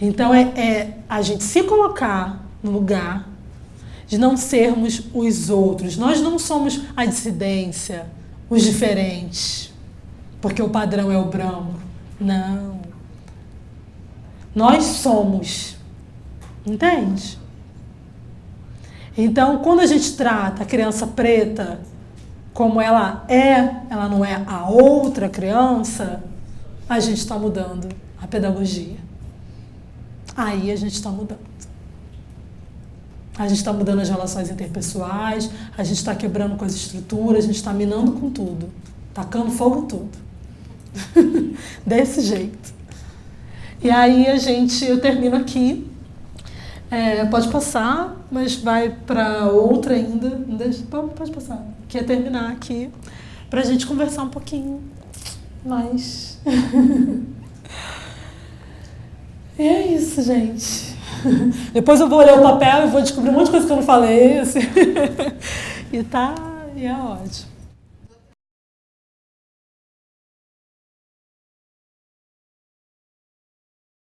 Então é a gente se colocar no lugar de não sermos os outros. Nós não somos a dissidência, os diferentes, porque o padrão é o branco. Não. Nós somos. Entende? Então, quando a gente trata a criança preta como ela não é a outra criança, a gente está mudando a pedagogia. Aí a gente está mudando. A gente está mudando as relações interpessoais, a gente está quebrando com as estruturas, a gente está minando com tudo, tacando fogo em tudo. Desse jeito. E aí eu termino aqui. Pode passar, mas vai para outra ainda. Pode passar. Quer terminar aqui para a gente conversar um pouquinho mais. E é isso, gente. Depois eu vou ler o papel e vou descobrir um monte de coisa que eu não falei. Assim. E é ótimo.